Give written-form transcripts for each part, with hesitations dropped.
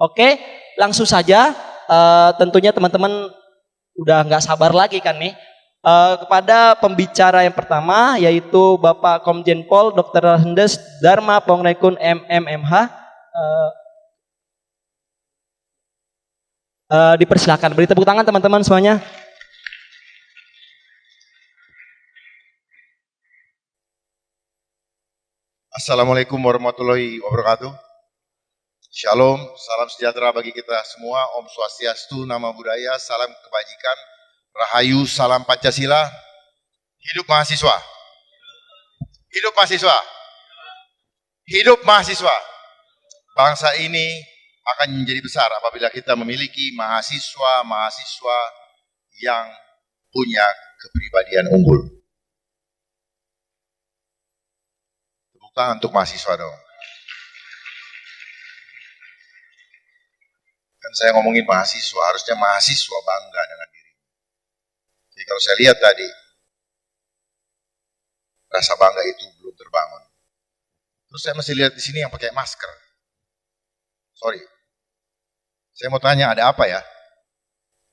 Oke, langsung saja. Tentunya teman-teman udah nggak sabar lagi kan nih. Kepada pembicara yang pertama yaitu Bapak Komjen Pol Dr. Andes Dharma Pongrekun MMMH. Dipersilakan beri tepuk tangan teman-teman semuanya. Assalamualaikum warahmatullahi wabarakatuh. Shalom, salam sejahtera bagi kita semua. Om Swastiastu, Nama Budaya, salam kebajikan, Rahayu, salam Pancasila. Hidup mahasiswa. Hidup mahasiswa. Hidup mahasiswa. Bangsa ini akan menjadi besar apabila kita memiliki mahasiswa-mahasiswa yang punya kepribadian unggul. Tepuk tangan untuk mahasiswa dong. Kan saya ngomongin mahasiswa, harusnya mahasiswa bangga dengan diri. Jadi kalau saya lihat tadi, rasa bangga itu belum terbangun. Terus saya masih lihat di sini yang pakai masker. Sorry. Saya mau tanya, ada apa ya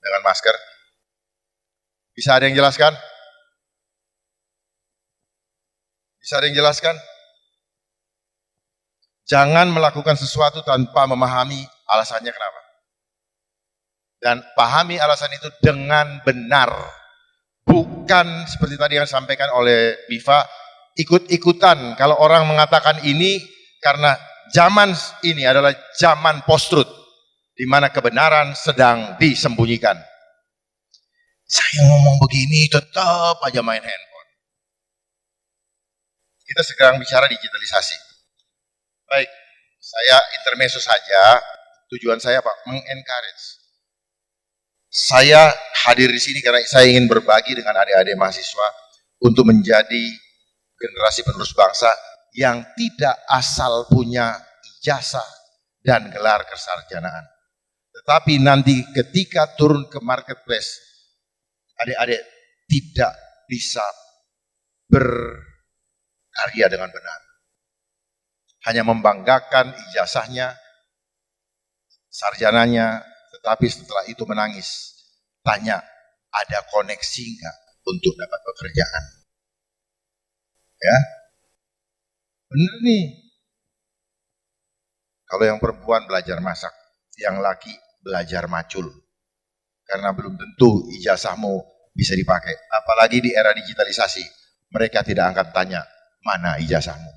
dengan masker? Bisa ada yang jelaskan? Bisa ada yang jelaskan? Jangan melakukan sesuatu tanpa memahami alasannya kenapa. Dan pahami alasan itu dengan benar. Bukan seperti tadi yang disampaikan oleh Biva, ikut-ikutan. Kalau orang mengatakan ini karena zaman ini adalah zaman post-truth, di mana kebenaran sedang disembunyikan. Saya ngomong begini tetap aja main handphone. Kita sekarang bicara digitalisasi. Baik, saya intermezzo saja. Tujuan saya Pak, mengencourage. Saya hadir di sini karena saya ingin berbagi dengan adik-adik mahasiswa untuk menjadi generasi penerus bangsa yang tidak asal punya ijazah dan gelar kesarjanaan. Tetapi nanti ketika turun ke marketplace, adik-adik tidak bisa berkarya dengan benar. Hanya membanggakan ijazahnya, sarjananya, tetapi setelah itu menangis. Tanya, ada koneksi enggak untuk dapat pekerjaan? Ya, benar nih. Kalau yang perempuan belajar masak, yang laki belajar macul. Karena belum tentu ijazahmu bisa dipakai. Apalagi di era digitalisasi, mereka tidak akan tanya, mana ijazahmu?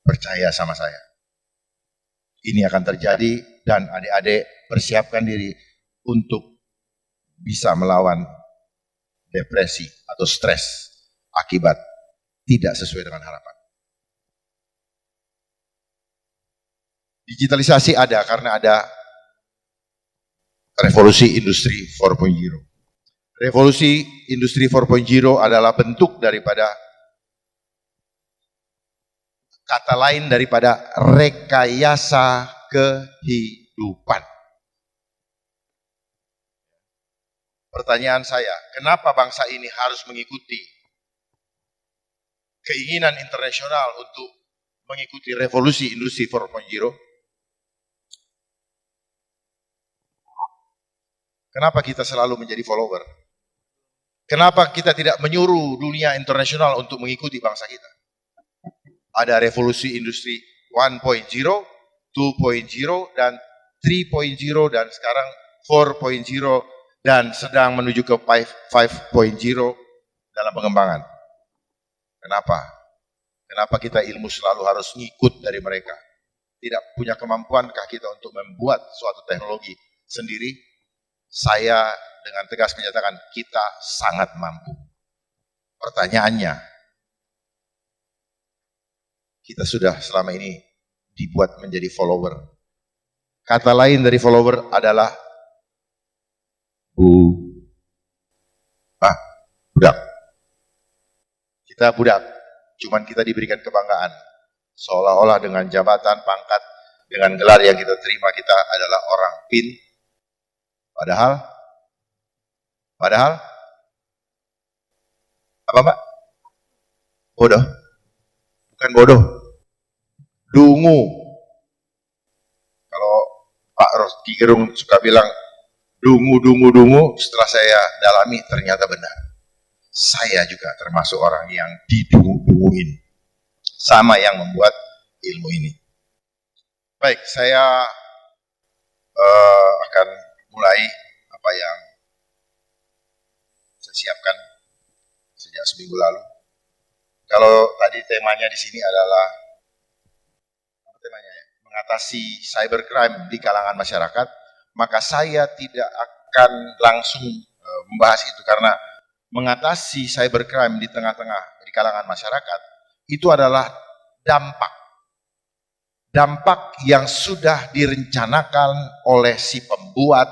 Percaya sama saya. Ini akan terjadi dan adik-adik persiapkan diri untuk bisa melawan depresi atau stres akibat tidak sesuai dengan harapan. Digitalisasi ada karena ada revolusi industri 4.0. Revolusi industri 4.0 adalah bentuk daripada kata lain daripada rekayasa kehidupan. Pertanyaan saya, kenapa bangsa ini harus mengikuti keinginan internasional untuk mengikuti revolusi industri 4.0? Kenapa kita selalu menjadi follower? Kenapa kita tidak menyuruh dunia internasional untuk mengikuti bangsa kita? Ada revolusi industri 1.0, 2.0, dan 3.0, dan sekarang 4.0, dan sedang menuju ke 5.0 dalam pengembangan. Kenapa? Kenapa kita ilmu selalu harus ngikut dari mereka? Tidak punya kemampuankah kita untuk membuat suatu teknologi sendiri? Saya dengan tegas menyatakan kita sangat mampu. Pertanyaannya, kita sudah selama ini dibuat menjadi follower. Kata lain dari follower adalah budak. Kita budak, cuman kita diberikan kebanggaan. Seolah-olah dengan jabatan, pangkat, dengan gelar yang kita terima, kita adalah orang pin. Padahal, apa Pak? Bodoh. Bukan bodoh, dungu. Kalau Pak Rocky Gerung suka bilang, dungu, setelah saya dalami ternyata benar. Saya juga termasuk orang yang didungu-dunguin sama yang membuat ilmu ini. Baik, saya akan mulai apa yang saya siapkan sejak seminggu lalu. Kalau tadi temanya di sini adalah apa temanya ya? Mengatasi cybercrime di kalangan masyarakat, maka saya tidak akan langsung membahas itu karena mengatasi cybercrime di tengah-tengah di kalangan masyarakat itu adalah dampak yang sudah direncanakan oleh si pembuat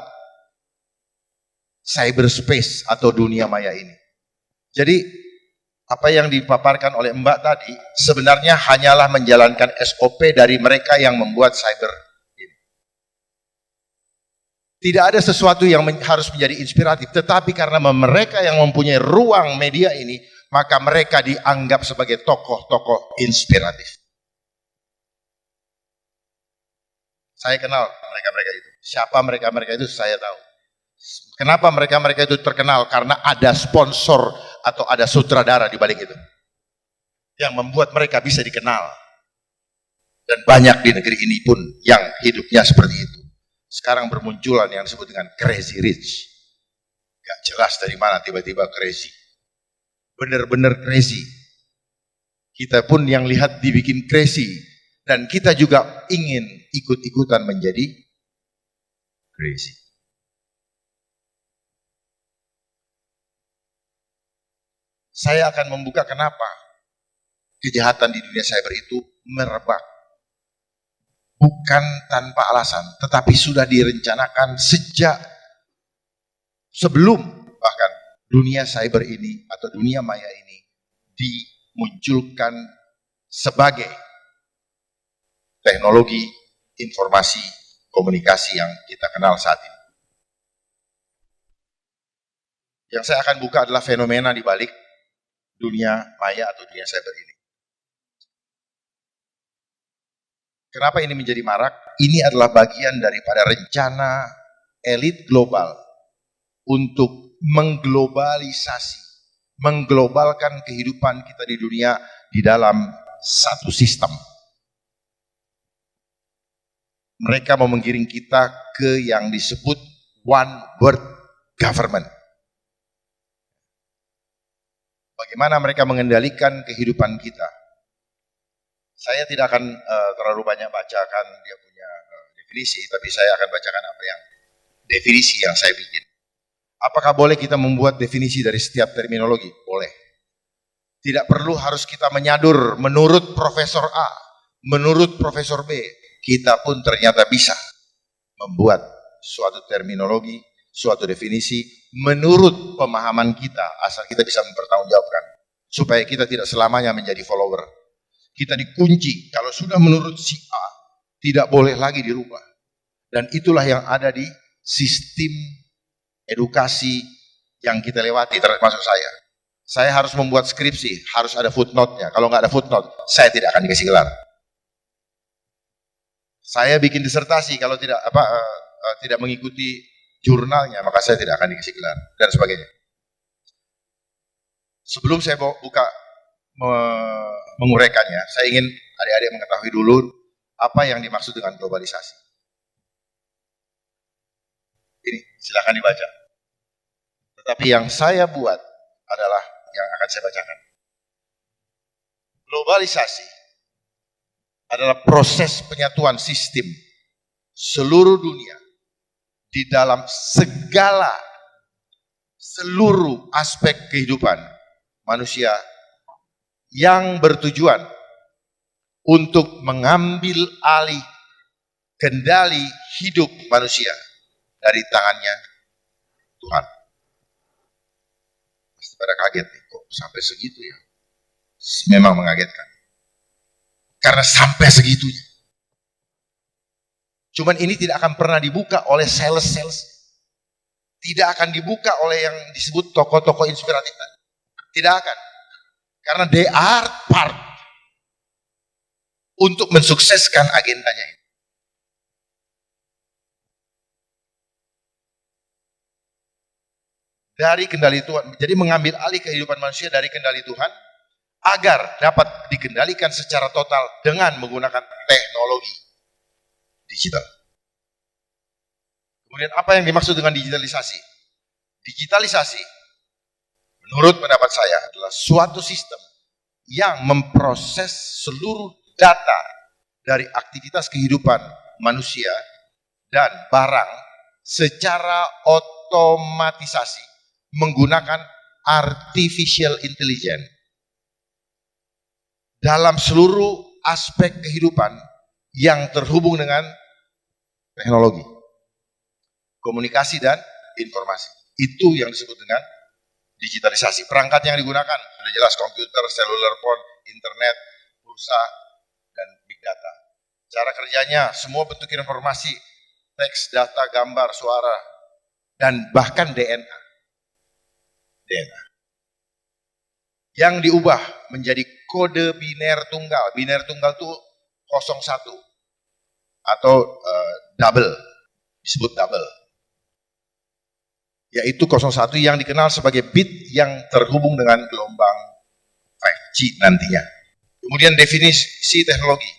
cyberspace atau dunia maya ini. Jadi apa yang dipaparkan oleh Mbak tadi sebenarnya hanyalah menjalankan SOP dari mereka yang membuat cyber ini. Tidak ada sesuatu yang harus menjadi inspiratif, tetapi karena mereka yang mempunyai ruang media ini, maka mereka dianggap sebagai tokoh-tokoh inspiratif. Saya kenal mereka-mereka itu. Siapa mereka-mereka itu saya tahu. Kenapa mereka-mereka itu terkenal? Karena ada sponsor atau ada sutradara di balik itu. Yang membuat mereka bisa dikenal. Dan banyak di negeri ini pun yang hidupnya seperti itu. Sekarang bermunculan yang disebut dengan crazy rich. Gak jelas dari mana tiba-tiba crazy. Benar-benar crazy. Kita pun yang lihat dibikin crazy. Dan kita juga ingin ikut-ikutan menjadi crazy. Saya akan membuka kenapa kejahatan di dunia cyber itu merebak. Bukan tanpa alasan, tetapi sudah direncanakan sejak sebelum bahkan dunia cyber ini atau dunia maya ini dimunculkan sebagai teknologi informasi komunikasi yang kita kenal saat ini. Yang saya akan buka adalah fenomena di balik dunia maya atau dunia cyber ini. Kenapa ini menjadi marak? Ini adalah bagian daripada rencana elit global untuk mengglobalisasi, mengglobalkan kehidupan kita di dunia di dalam satu sistem. Mereka mau menggiring kita ke yang disebut one world government. Bagaimana mereka mengendalikan kehidupan kita? Saya tidak akan terlalu banyak bacakan dia punya definisi, tapi saya akan bacakan apa yang definisi yang saya bikin. Apakah boleh kita membuat definisi dari setiap terminologi? Boleh. Tidak perlu harus kita menyadur menurut Profesor A, menurut Profesor B. Kita pun ternyata bisa membuat suatu terminologi, suatu definisi menurut pemahaman kita, asal kita bisa mempertanggungjawabkan. Supaya kita tidak selamanya menjadi follower. Kita dikunci, kalau sudah menurut si A, tidak boleh lagi dirubah. Dan itulah yang ada di sistem edukasi yang kita lewati, termasuk saya. Saya harus membuat skripsi, harus ada footnote-nya. Kalau nggak ada footnote, saya tidak akan dikasih gelar. Saya bikin disertasi, kalau tidak mengikuti jurnalnya, maka saya tidak akan dikasih gelar, dan sebagainya. Sebelum saya buka menguraikannya, saya ingin adik-adik mengetahui dulu apa yang dimaksud dengan globalisasi. Ini silakan dibaca. Tetapi yang saya buat adalah yang akan saya bacakan. Globalisasi adalah proses penyatuan sistem seluruh dunia di dalam seluruh aspek kehidupan manusia yang bertujuan untuk mengambil alih kendali hidup manusia dari tangannya Tuhan. Pasti pada kaget nih, kok sampai segitu ya? Memang mengagetkan. Karena sampai segitunya. Cuman ini tidak akan pernah dibuka oleh sales. Tidak akan dibuka oleh yang disebut tokoh-tokoh inspiratif. Tidak akan. Karena they are part untuk mensukseskan agendanya ini. dari kendali Tuhan. Jadi mengambil alih kehidupan manusia dari kendali Tuhan agar dapat dikendalikan secara total dengan menggunakan teknologi digital. Kemudian apa yang dimaksud dengan digitalisasi? Digitalisasi menurut pendapat saya adalah suatu sistem yang memproses seluruh data dari aktivitas kehidupan manusia dan barang secara otomatisasi menggunakan artificial intelligence dalam seluruh aspek kehidupan yang terhubung dengan teknologi, komunikasi dan informasi. Itu yang disebut dengan digitalisasi. Perangkat yang digunakan sudah jelas komputer, cellular phone, internet, pulsa, dan big data. Cara kerjanya semua bentuk informasi, teks, data, gambar, suara, dan bahkan DNA. Yang diubah menjadi kode biner tunggal. Biner tunggal itu 01 atau double, disebut double. Yaitu 01 yang dikenal sebagai bit yang terhubung dengan gelombang 5G nantinya. Kemudian definisi teknologi.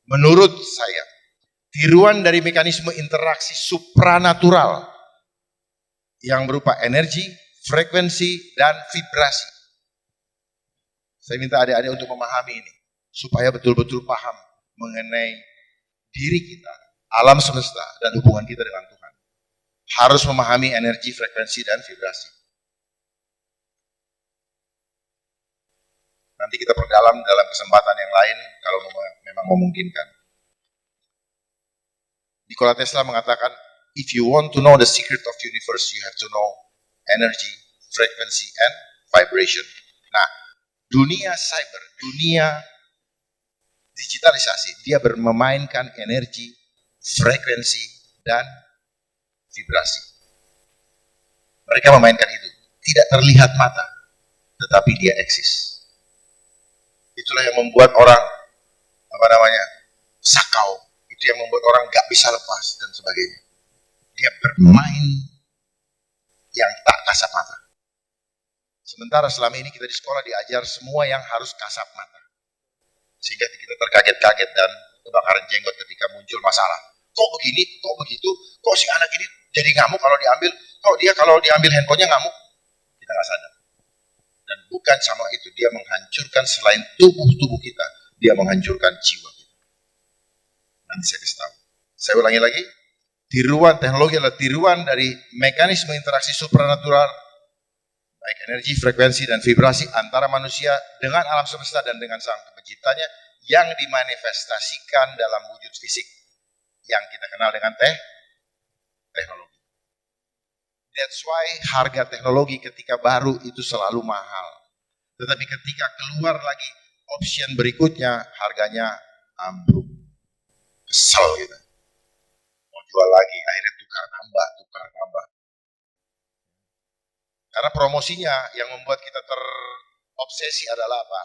Menurut saya, tiruan dari mekanisme interaksi supranatural yang berupa energi, frekuensi, dan vibrasi. Saya minta adik-adik untuk memahami ini, supaya betul-betul paham mengenai diri kita, alam semesta, dan hubungan kita dengan Tuhan. Harus memahami energi, frekuensi, dan vibrasi. Nanti kita perdalam dalam kesempatan yang lain kalau memang memungkinkan. Nikola Tesla mengatakan, if you want to know the secret of the universe, you have to know energy, frequency, and vibration. Nah, dunia cyber, dunia digitalisasi, dia memainkan energi, frekuensi, dan vibrasi. Mereka memainkan itu. Tidak terlihat mata, tetapi dia eksis. Itulah yang membuat orang, sakau. Itu yang membuat orang gak bisa lepas, dan sebagainya. Dia bermain yang tak kasat mata. Sementara selama ini kita di sekolah diajar semua yang harus kasat mata. Sehingga kita terkaget-kaget dan kebakaran jenggot ketika muncul masalah. Kok begini, kok begitu, kok si anak ini jadi ngamuk kalau diambil, kok dia kalau diambil handphonenya ngamuk. Kita nggak sadar. Dan bukan sama itu, dia menghancurkan selain tubuh kita, dia menghancurkan jiwa kita. Nanti saya kasih tahu. Saya ulangi lagi, tiruan teknologi adalah tiruan dari mekanisme interaksi supranatural, baik energi, frekuensi, dan vibrasi antara manusia dengan alam semesta dan dengan sang penciptanya yang dimanifestasikan dalam wujud fisik yang kita kenal dengan teknologi. That's why harga teknologi ketika baru itu selalu mahal. Tetapi ketika keluar lagi option berikutnya, harganya ambruk. Kesel gitu. Mau jual lagi, akhirnya tukar tambah. Karena promosinya yang membuat kita terobsesi adalah apa?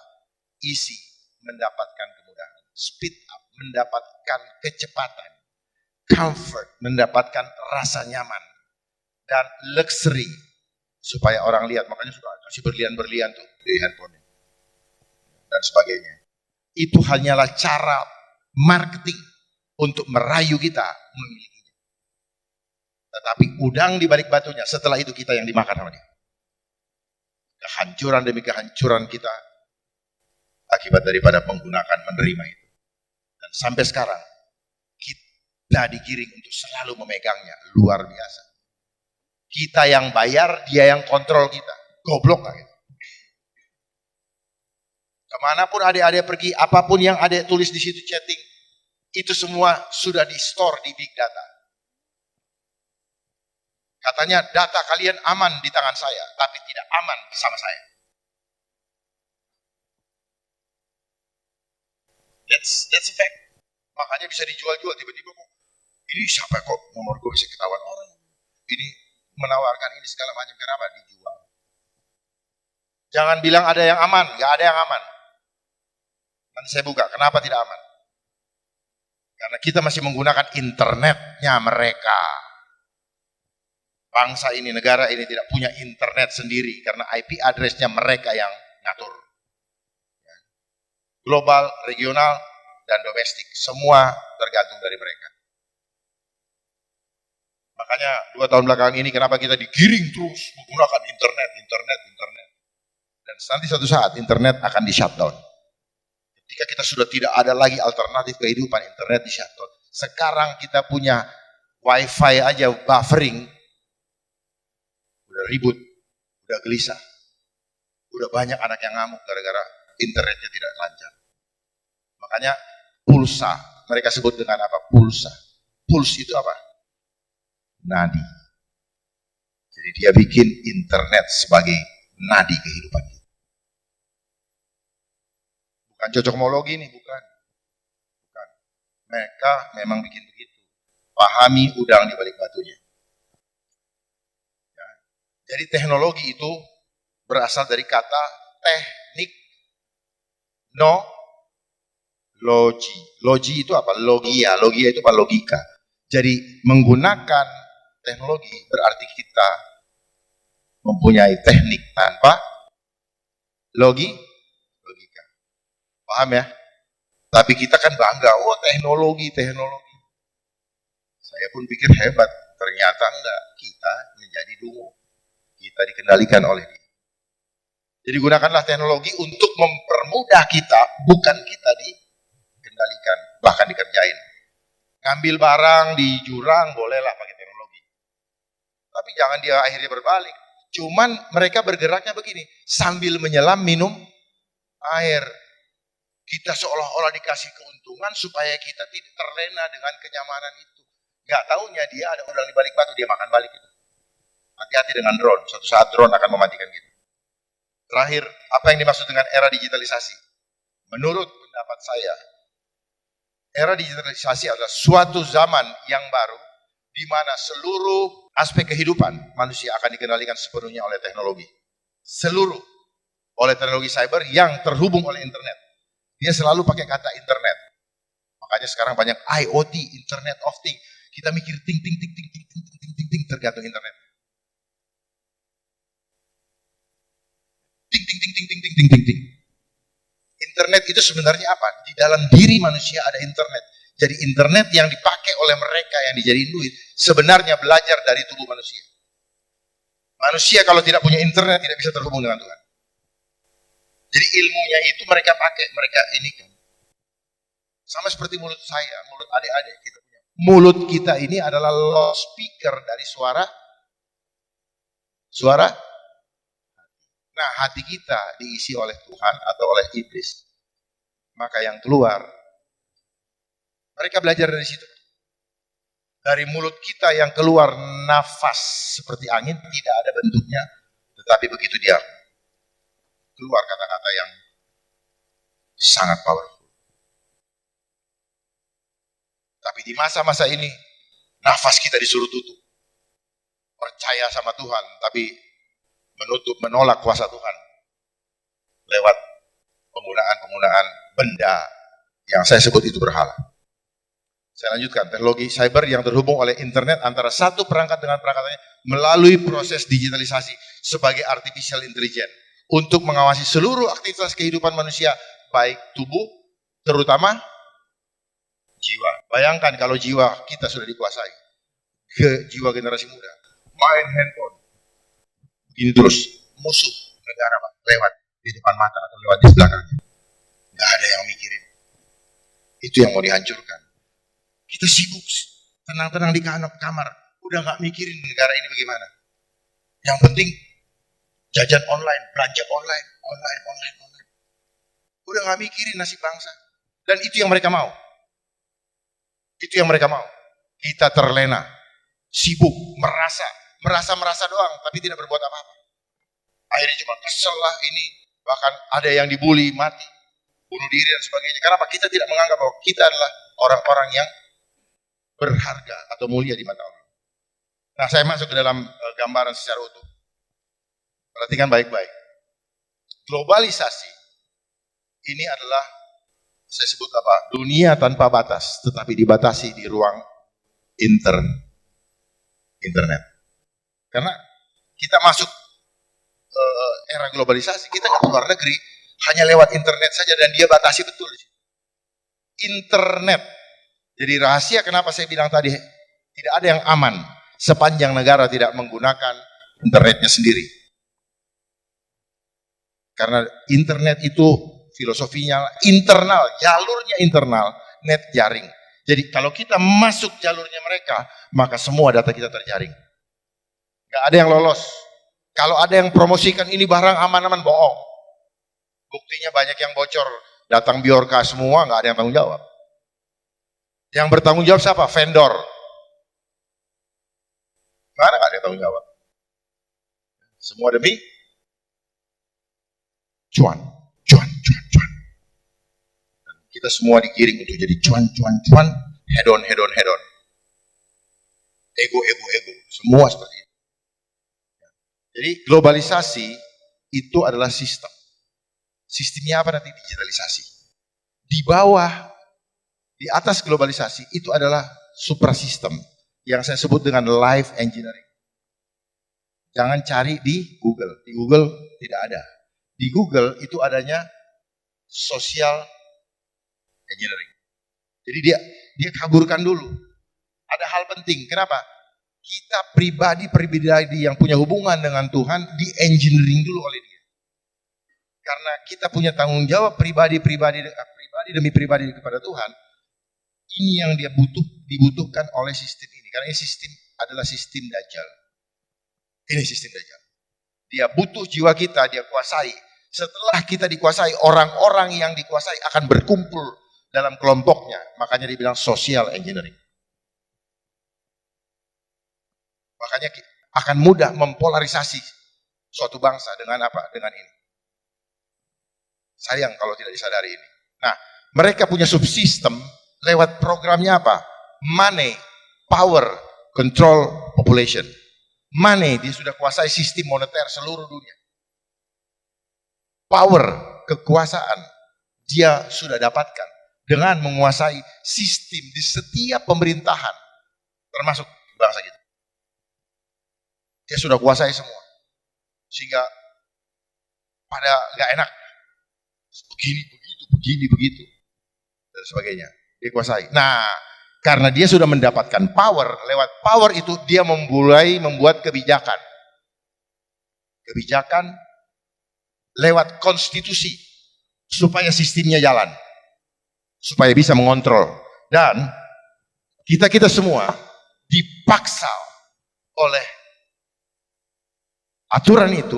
Easy, mendapatkan kemudahan. Speed up, mendapatkan kecepatan. Comfort, mendapatkan rasa nyaman. Dan luxury, supaya orang lihat. Makanya suka kasih berlian-berlian tuh di handphone. Dan sebagainya. Itu hanyalah cara marketing untuk merayu kita memilikinya. Tetapi udang di balik batunya, setelah itu kita yang dimakan sama dia. Kehancuran demi kehancuran kita akibat daripada menggunakan, menerima itu. Dan sampai sekarang, kita digiring untuk selalu memegangnya, luar biasa. Kita yang bayar, dia yang kontrol kita. Goblok gak gitu? Kemanapun adik-adik pergi, apapun yang adik tulis di situ chatting, itu semua sudah di-store di big data. Katanya data kalian aman di tangan saya, tapi tidak aman sama saya. That's a fact. Makanya bisa dijual-jual tiba-tiba kok. Ini siapa kok nomor gue bisa ketahuan orang. Ini menawarkan ini segala macam, kenapa dijual? Jangan bilang ada yang aman, nggak ada yang aman. Nanti saya buka, kenapa tidak aman? Karena kita masih menggunakan internetnya mereka. bangsa ini, negara ini tidak punya internet sendiri karena IP address-nya mereka yang ngatur. Global, regional, dan domestik, semua tergantung dari mereka. Makanya 2 tahun belakangan ini kenapa kita digiring terus menggunakan internet. Dan nanti suatu saat internet akan di shutdown. Ketika kita sudah tidak ada lagi alternatif kehidupan, internet di shutdown. Sekarang kita punya wifi aja buffering, udah ribut, udah gelisah, udah banyak anak yang ngamuk gara-gara internetnya tidak lancar. Makanya pulsa, mereka sebut dengan apa? Pulsa. Puls itu apa? Nadi. Jadi dia bikin internet sebagai nadi kehidupan kita. Bukan cocokmologi nih, bukan. Mereka memang bikin begitu. Pahami udang di balik batunya. Ya. Jadi teknologi itu berasal dari kata teknik, logi. Logi itu apa? Logia. Logia itu apa? Logika. Jadi menggunakan teknologi berarti kita mempunyai teknik tanpa logika. Paham ya? Tapi kita kan bangga, oh teknologi. Saya pun pikir hebat, ternyata enggak. Kita menjadi dungu. Kita dikendalikan oleh dia. Jadi gunakanlah teknologi untuk mempermudah kita, bukan kita dikendalikan, bahkan dikerjain. Ngambil barang di jurang, bolehlah pakai teknologi. Tapi jangan dia akhirnya berbalik. Cuman mereka bergeraknya begini, sambil menyelam minum air. Kita seolah-olah dikasih keuntungan supaya kita tidak terlena dengan kenyamanan itu. Gak taunya dia ada udang di balik batu, dia makan balik itu. Hati-hati dengan drone, suatu saat drone akan mematikan kita. Terakhir, apa yang dimaksud dengan era digitalisasi? Menurut pendapat saya, era digitalisasi adalah suatu zaman yang baru di mana seluruh aspek kehidupan manusia akan dikendalikan sepenuhnya oleh teknologi. Seluruh oleh teknologi cyber yang terhubung oleh internet. Dia selalu pakai kata internet. Makanya sekarang banyak IoT, Internet of Things. Kita mikir ting tergantung internet. Ting. Internet itu sebenarnya apa? Di dalam diri manusia ada internet. Jadi internet yang dipakai oleh mereka yang dijadiin duit sebenarnya belajar dari tubuh manusia. Manusia kalau tidak punya internet tidak bisa terhubung dengan Tuhan. Jadi ilmunya itu mereka pakai, mereka ini kan. Sama seperti mulut saya, mulut adik-adik kita punya. Mulut kita ini adalah loudspeaker dari suara. Nah, hati kita diisi oleh Tuhan atau oleh iblis. Maka yang keluar, mereka belajar dari situ. Dari mulut kita yang keluar nafas seperti angin, tidak ada bentuknya. Tetapi begitu dia keluar kata-kata yang sangat powerful. Tapi di masa-masa ini, nafas kita disuruh tutup. Percaya sama Tuhan, tapi menolak kuasa Tuhan. Lewat penggunaan benda yang saya sebut itu berhala. Saya lanjutkan, teknologi cyber yang terhubung oleh internet antara satu perangkat dengan perangkat lainnya melalui proses digitalisasi sebagai artificial intelligence. Untuk mengawasi seluruh aktivitas kehidupan manusia, baik tubuh, terutama jiwa. Bayangkan kalau jiwa kita sudah dikuasai, jiwa generasi muda, main handphone, begini terus, musuh negara Pak, lewat di depan mata atau lewat di belakangnya. Gak ada yang mikirin. Itu yang mau dihancurkan. Kita sibuk, tenang-tenang di kamar, udah gak mikirin negara ini bagaimana. Yang penting jajan online, belanja online. Udah gak mikirin nasib bangsa. Dan itu yang mereka mau. Kita terlena, sibuk, merasa doang, tapi tidak berbuat apa-apa. Akhirnya cuma kesel lah ini, bahkan ada yang dibully, mati, bunuh diri dan sebagainya. Kenapa? Kita tidak menganggap bahwa kita adalah orang-orang yang berharga atau mulia di mata Allah. Nah, saya masuk ke dalam gambaran secara utuh. Perhatikan baik-baik. Globalisasi ini adalah, saya sebut apa? Dunia tanpa batas, tetapi dibatasi di ruang internet. Karena kita masuk era globalisasi, kita nggak keluar negeri, hanya lewat internet saja dan dia batasi betul. Internet. Jadi rahasia kenapa saya bilang tadi, tidak ada yang aman sepanjang negara tidak menggunakan internetnya sendiri. Karena internet itu filosofinya internal, jalurnya internal, net jaring. Jadi kalau kita masuk jalurnya mereka, maka semua data kita terjaring. Gak ada yang lolos. Kalau ada yang promosikan ini barang aman-aman, bohong. Buktinya banyak yang bocor, datang Biorka semua, gak ada yang tanggung jawab. Yang bertanggung jawab siapa? Vendor. Mana gak ada yang tanggung jawab? Semua demi cuan. Kita semua digiring untuk jadi cuan, head on. Ego. Semua seperti itu. Jadi globalisasi itu adalah sistem. Sistemnya apa nanti? Digitalisasi. Di bawah, di atas globalisasi itu adalah suprasistem yang saya sebut dengan life engineering. Jangan cari di Google. Di Google tidak ada. Di Google itu adanya social engineering. Jadi dia kaburkan dulu. Ada hal penting. Kenapa? Kita pribadi yang punya hubungan dengan Tuhan di engineering dulu oleh dia. Karena kita punya tanggung jawab pribadi demi pribadi kepada Tuhan. Ini yang dibutuhkan oleh sistem ini. Karena ini sistem adalah sistem Dajjal. Ini sistem Dajjal. Dia butuh jiwa kita, dia kuasai. Setelah kita dikuasai, orang-orang yang dikuasai akan berkumpul dalam kelompoknya. Makanya dibilang social engineering. Makanya akan mudah mempolarisasi suatu bangsa dengan apa? Dengan ini. Sayang kalau tidak disadari ini. Nah, mereka punya subsistem lewat programnya apa? Money, power, control population. Money, dia sudah kuasai sistem moneter seluruh dunia. Power, kekuasaan, dia sudah dapatkan dengan menguasai sistem di setiap pemerintahan, termasuk bangsa kita. Dia sudah kuasai semua. Sehingga pada gak enak. Begini, begitu. Dan sebagainya. Dia kuasai. Nah, karena dia sudah mendapatkan power, lewat power itu dia mulai membuat kebijakan. Kebijakan lewat konstitusi. Supaya sistemnya jalan. Supaya bisa mengontrol. Dan kita semua dipaksa oleh aturan itu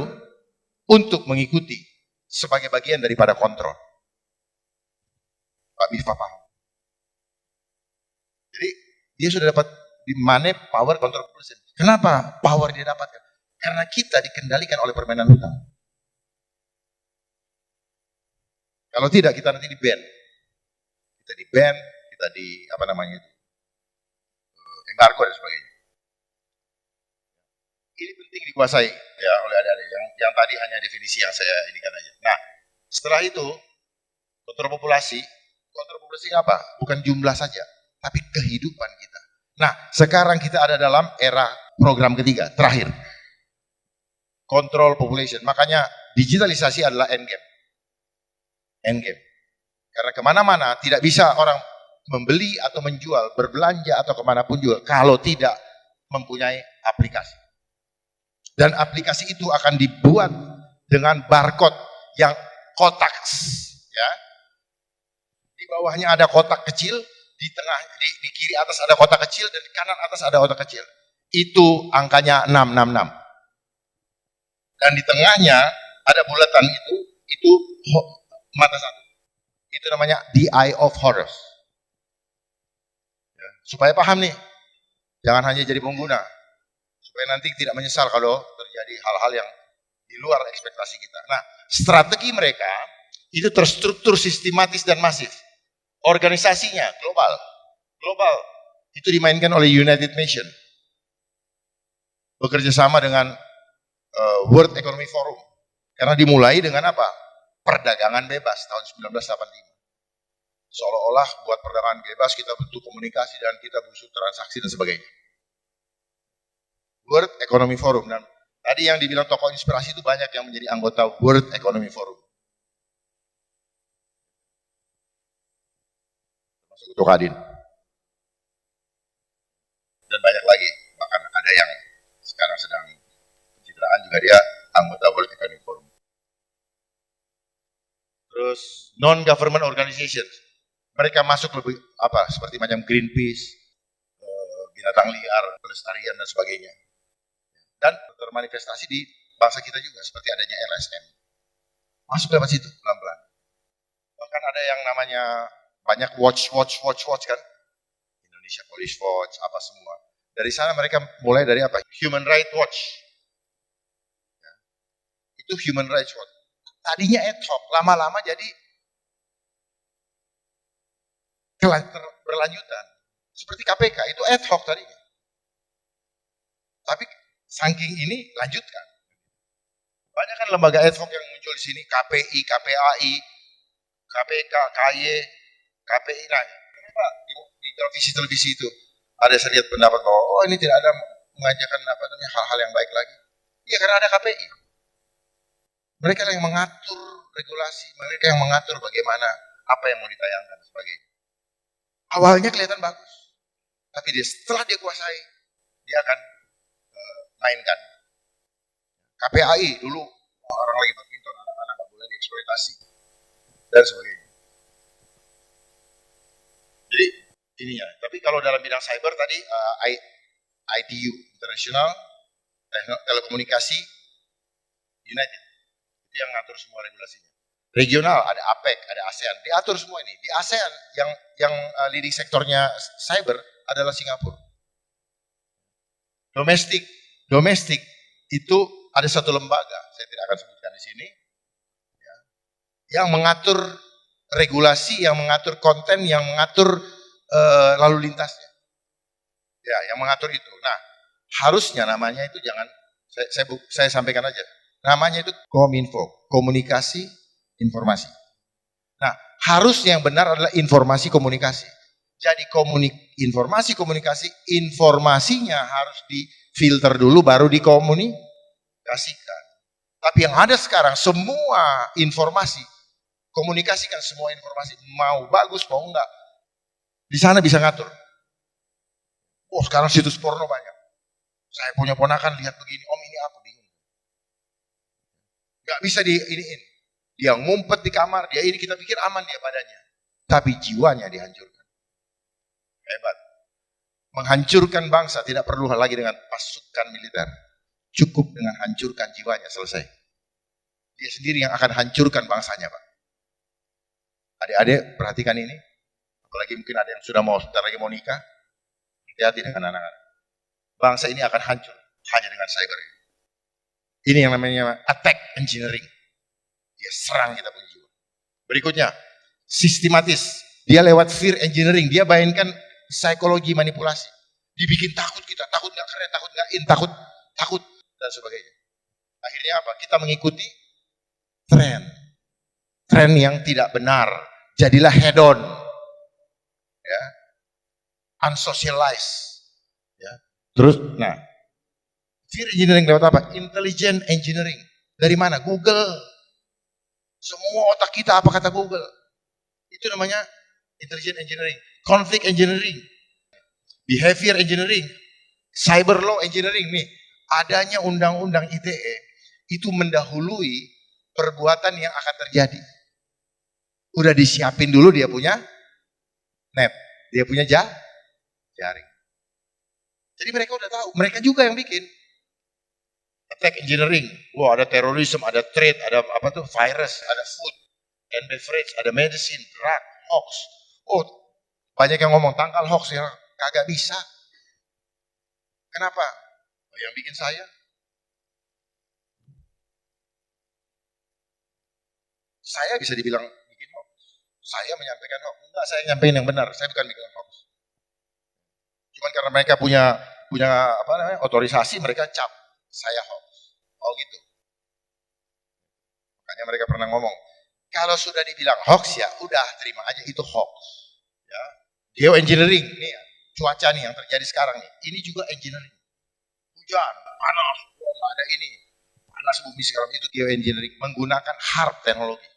untuk mengikuti sebagai bagian daripada kontrol. Pak Miftah paham. Jadi dia sudah dapat di mana power control population. Kenapa power dia dapatkan? Karena kita dikendalikan oleh permainan hutang. Kalau tidak kita nanti di-ban. Kita di-ban, kita di apa namanya itu? Embargo dan sebagainya. Ini penting dikuasai ya oleh adik-adik. Yang tadi hanya definisi yang saya indikan aja. Nah, setelah itu kontrol populasi apa? Bukan jumlah saja, tapi kehidupan kita. Nah, sekarang kita ada dalam era program ketiga, terakhir. Control population. Makanya digitalisasi adalah endgame. Endgame. Karena kemana-mana tidak bisa orang membeli atau menjual, berbelanja atau kemanapun juga kalau tidak mempunyai aplikasi. Dan aplikasi itu akan dibuat dengan barcode yang kotak, ya. Di bawahnya ada kotak kecil, di tengah, di kiri atas ada kotak kecil, dan di kanan atas ada kotak kecil. Itu angkanya 666. Dan di tengahnya ada bulatan itu mata satu. Itu namanya the eye of Horus. Ya, supaya paham nih, jangan hanya jadi pengguna. Supaya nanti tidak menyesal kalau terjadi hal-hal yang di luar ekspektasi kita. Nah, strategi mereka itu terstruktur sistematis dan masif. Organisasinya global. Global itu dimainkan oleh United Nations. Bekerja sama dengan World Economic Forum. Karena dimulai dengan apa? Perdagangan bebas tahun 1985. Seolah-olah buat perdagangan bebas kita butuh komunikasi dan kita butuh transaksi dan sebagainya. World Economic Forum. Dan tadi yang dibilang tokoh inspirasi itu banyak yang menjadi anggota World Economic Forum. Termasuk Kutu Kadin. Dan banyak lagi. Bahkan ada yang sekarang sedang pencitraan juga dia anggota World Economic Forum. Terus non-government organization. Mereka masuk lebih seperti macam Greenpeace, binatang liar, pelestarian dan sebagainya. Dan termanifestasi di bangsa kita juga seperti adanya LSM. Masuk lewat situ pelan-pelan. Bahkan ada yang namanya banyak watch kan. Indonesia Police Watch, apa semua. Dari sana mereka mulai dari apa? Human Rights Watch. Ya. Itu Human Rights Watch. Tadinya ad hoc, lama-lama jadi berlanjutan. Seperti KPK, itu ad hoc tadinya. Tapi saking ini lanjutkan. Banyak kan lembaga ad hoc yang muncul di sini, KPI, KPAI, KPK, KY, KPI. Nah, kenapa di televisi itu ada saya lihat pendapat bahwa ini tidak ada mengajarkan hal-hal yang baik lagi. Iya, karena ada KPI. Mereka yang mengatur regulasi, mereka yang mengatur bagaimana apa yang mau ditayangkan dan sebagainya. Awalnya kelihatan bagus, tapi setelah dia kuasai, dia akan mainkan. KPAI dulu orang lagi badminton, anak-anak nggak boleh dieksploitasi dan sebagainya. Jadi ininya. Tapi kalau dalam bidang cyber tadi ITU International Telekomunikasi United itu yang ngatur semua regulasinya. Regional ada APEC, ada ASEAN, diatur semua ini. Di ASEAN yang leading sektornya cyber adalah Singapura. Domestik itu ada satu lembaga, saya tidak akan sebutkan di sini, ya, yang mengatur regulasi, yang mengatur konten, yang mengatur lalu lintasnya. Ya, yang mengatur itu. Nah, harusnya namanya itu jangan saya sampaikan aja. Namanya itu Kominfo, Komunikasi Informasi. Nah, harusnya yang benar adalah informasi komunikasi. Jadi informasi komunikasi, informasinya harus difilter dulu baru dikomunikasikan. Tapi yang ada sekarang semua informasi, komunikasikan semua informasi, mau bagus mau enggak. Di sana bisa ngatur. Oh, sekarang situs porno banyak. Saya punya ponakan lihat begini, om ini apa bingung. Enggak bisa diiniin. Dia ngumpet di kamar, dia ini kita pikir aman dia badannya. Tapi jiwanya dihancurkan. Hebat. Menghancurkan bangsa tidak perlu lagi dengan pasukan militer. Cukup dengan hancurkan jiwanya, selesai. Dia sendiri yang akan hancurkan bangsanya, Pak. Adik-adik perhatikan ini. Apalagi mungkin ada yang sudah sebentar lagi mau nikah. Hati-hati dengan anak-anak. Bangsa ini akan hancur hanya dengan cyber. Ini yang namanya attack engineering. Dia serang kita punya jiwa. Berikutnya, sistematis. Dia lewat fear engineering. Dia mainkan psikologi manipulasi. Dibikin takut kita. Takut nggak keren, takut nggak in, takut, dan sebagainya. Akhirnya apa? Kita mengikuti tren. Tren yang tidak benar. Jadilah hedon. Ya. Unsocialized. Ya. Terus, fear engineering lewat apa? Intelligent engineering. Dari mana? Google. Semua otak kita apa kata Google. Itu namanya intelligent engineering. Conflict engineering. Behavior engineering. Cyber law engineering. Nih, adanya undang-undang ITE itu mendahului perbuatan yang akan terjadi. Udah disiapin dulu dia punya net. Dia punya jaring. Jadi mereka udah tahu. Mereka juga yang bikin. Attack engineering, wah ada terorisme, ada trade, ada virus, ada food and beverage, ada medicine, drug, hoax. Oh, banyak yang ngomong tangkal hoax ya, kagak bisa. Kenapa? Yang bikin saya. Saya bisa dibilang bikin hoax. Saya menyampaikan hoax. Enggak, saya nyampaikan yang benar. Saya bukan bikin hoax. Cuman karena mereka punya otorisasi, mereka cap saya hoax. Oh gitu. Makanya mereka pernah ngomong, kalau sudah dibilang hoax ya udah terima aja itu hoax. Ya. Geoengineering nih, cuaca nih yang terjadi sekarang nih, ini juga engineering. hujan, panas, nggak ada ini, panas bumi sekarang itu geoengineering menggunakan HARP teknologi,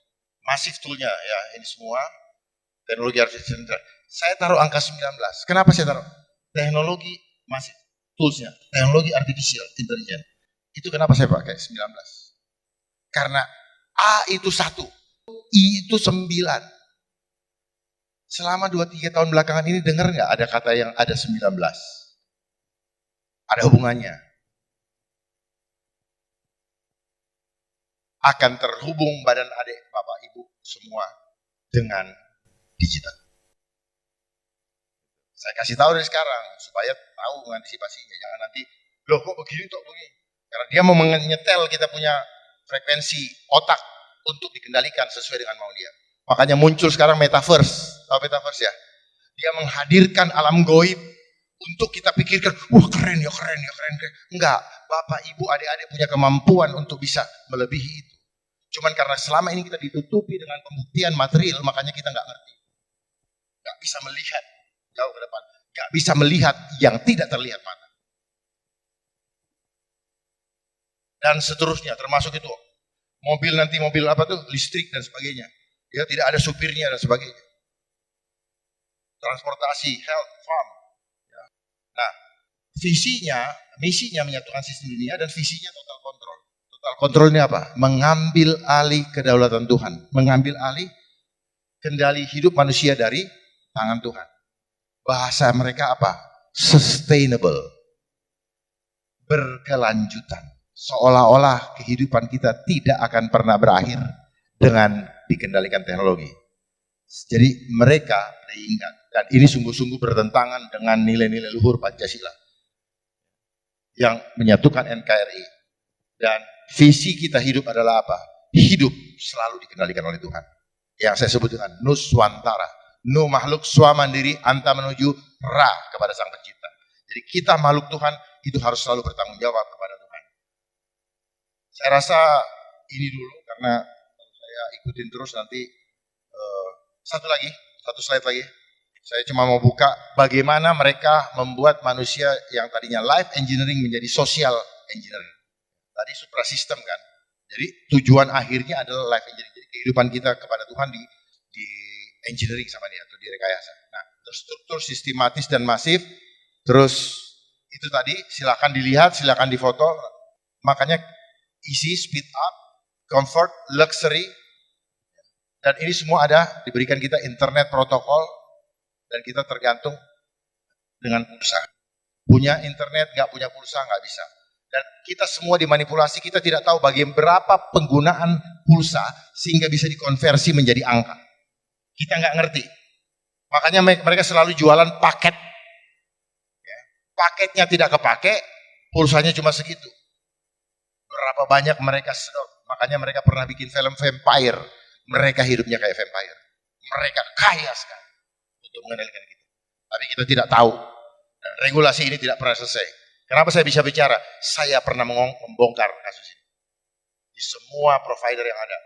masif toolnya ya ini semua teknologi artificial intelligence. Saya taruh angka 19. Kenapa saya taruh teknologi masif toolsnya, teknologi artificial intelligence? Itu kenapa saya pakai 19? Karena A itu 1, I itu 9. Selama 2-3 tahun belakangan ini dengar nggak ada kata yang ada 19? Ada hubungannya. Akan terhubung badan adik, bapak, ibu semua dengan digital. Saya kasih tahu dari sekarang supaya tahu mengantisipasinya. Jangan nanti, loh kok begini kok begini. Karena dia mau menyetel kita punya frekuensi otak untuk dikendalikan sesuai dengan mau dia. Makanya muncul sekarang metaverse. Tahu metaverse ya? Dia menghadirkan alam goib untuk kita pikirkan, wah keren ya, keren ya, keren. Enggak, bapak, ibu, adik-adik punya kemampuan untuk bisa melebihi itu. Cuman karena selama ini kita ditutupi dengan pembuktian material, makanya kita nggak ngerti. Nggak bisa melihat jauh ke depan. Nggak bisa melihat yang tidak terlihat mata. Dan seterusnya, termasuk itu. Mobil nanti, mobil apa tuh, listrik dan sebagainya. Ya, tidak ada supirnya dan sebagainya. Transportasi, health, farm. Ya. Nah, visinya, misinya menyatukan sistem dunia dan visinya total kontrol. Total kontrol ini apa? Mengambil alih kedaulatan Tuhan. Mengambil alih kendali hidup manusia dari tangan Tuhan. Bahasa mereka apa? Sustainable. Berkelanjutan. Seolah-olah kehidupan kita tidak akan pernah berakhir dengan dikendalikan teknologi. Jadi mereka ingat, dan ini sungguh-sungguh bertentangan dengan nilai-nilai luhur Pancasila yang menyatukan NKRI. Dan visi kita hidup adalah apa? Hidup selalu dikendalikan oleh Tuhan. Yang saya sebut dengan Nuswantara. Nu makhluk swamandiri anta menuju ra kepada Sang Pencipta. Jadi kita makhluk Tuhan itu harus selalu bertanggung jawab kepada Tuhan. Saya rasa ini dulu karena saya ikutin terus nanti satu slide lagi. Saya cuma mau buka bagaimana mereka membuat manusia yang tadinya life engineering menjadi social engineering. Tadi suprasistem kan. Jadi tujuan akhirnya adalah life engineering. Jadi kehidupan kita kepada Tuhan di engineering sama dia atau direkayasa. Nah, terstruktur sistematis dan masif. Terus itu tadi silakan dilihat, silakan difoto. Makanya easy, speed up, comfort, luxury. Dan ini semua ada diberikan kita internet protokol dan kita tergantung dengan pulsa. Punya internet, nggak punya pulsa nggak bisa. Dan kita semua dimanipulasi, kita tidak tahu berapa penggunaan pulsa sehingga bisa dikonversi menjadi angka. Kita nggak ngerti. Makanya mereka selalu jualan paket. Ya. Paketnya tidak kepake, pulsanya cuma segitu. Berapa banyak mereka sedot. Makanya mereka pernah bikin film vampire. Mereka hidupnya kayak vampire. Mereka kaya sekali untuk mengendalikan kita. Tapi kita tidak tahu. Dan regulasi ini tidak pernah selesai. Kenapa saya bisa bicara? Saya pernah membongkar kasus ini. Di semua provider yang ada.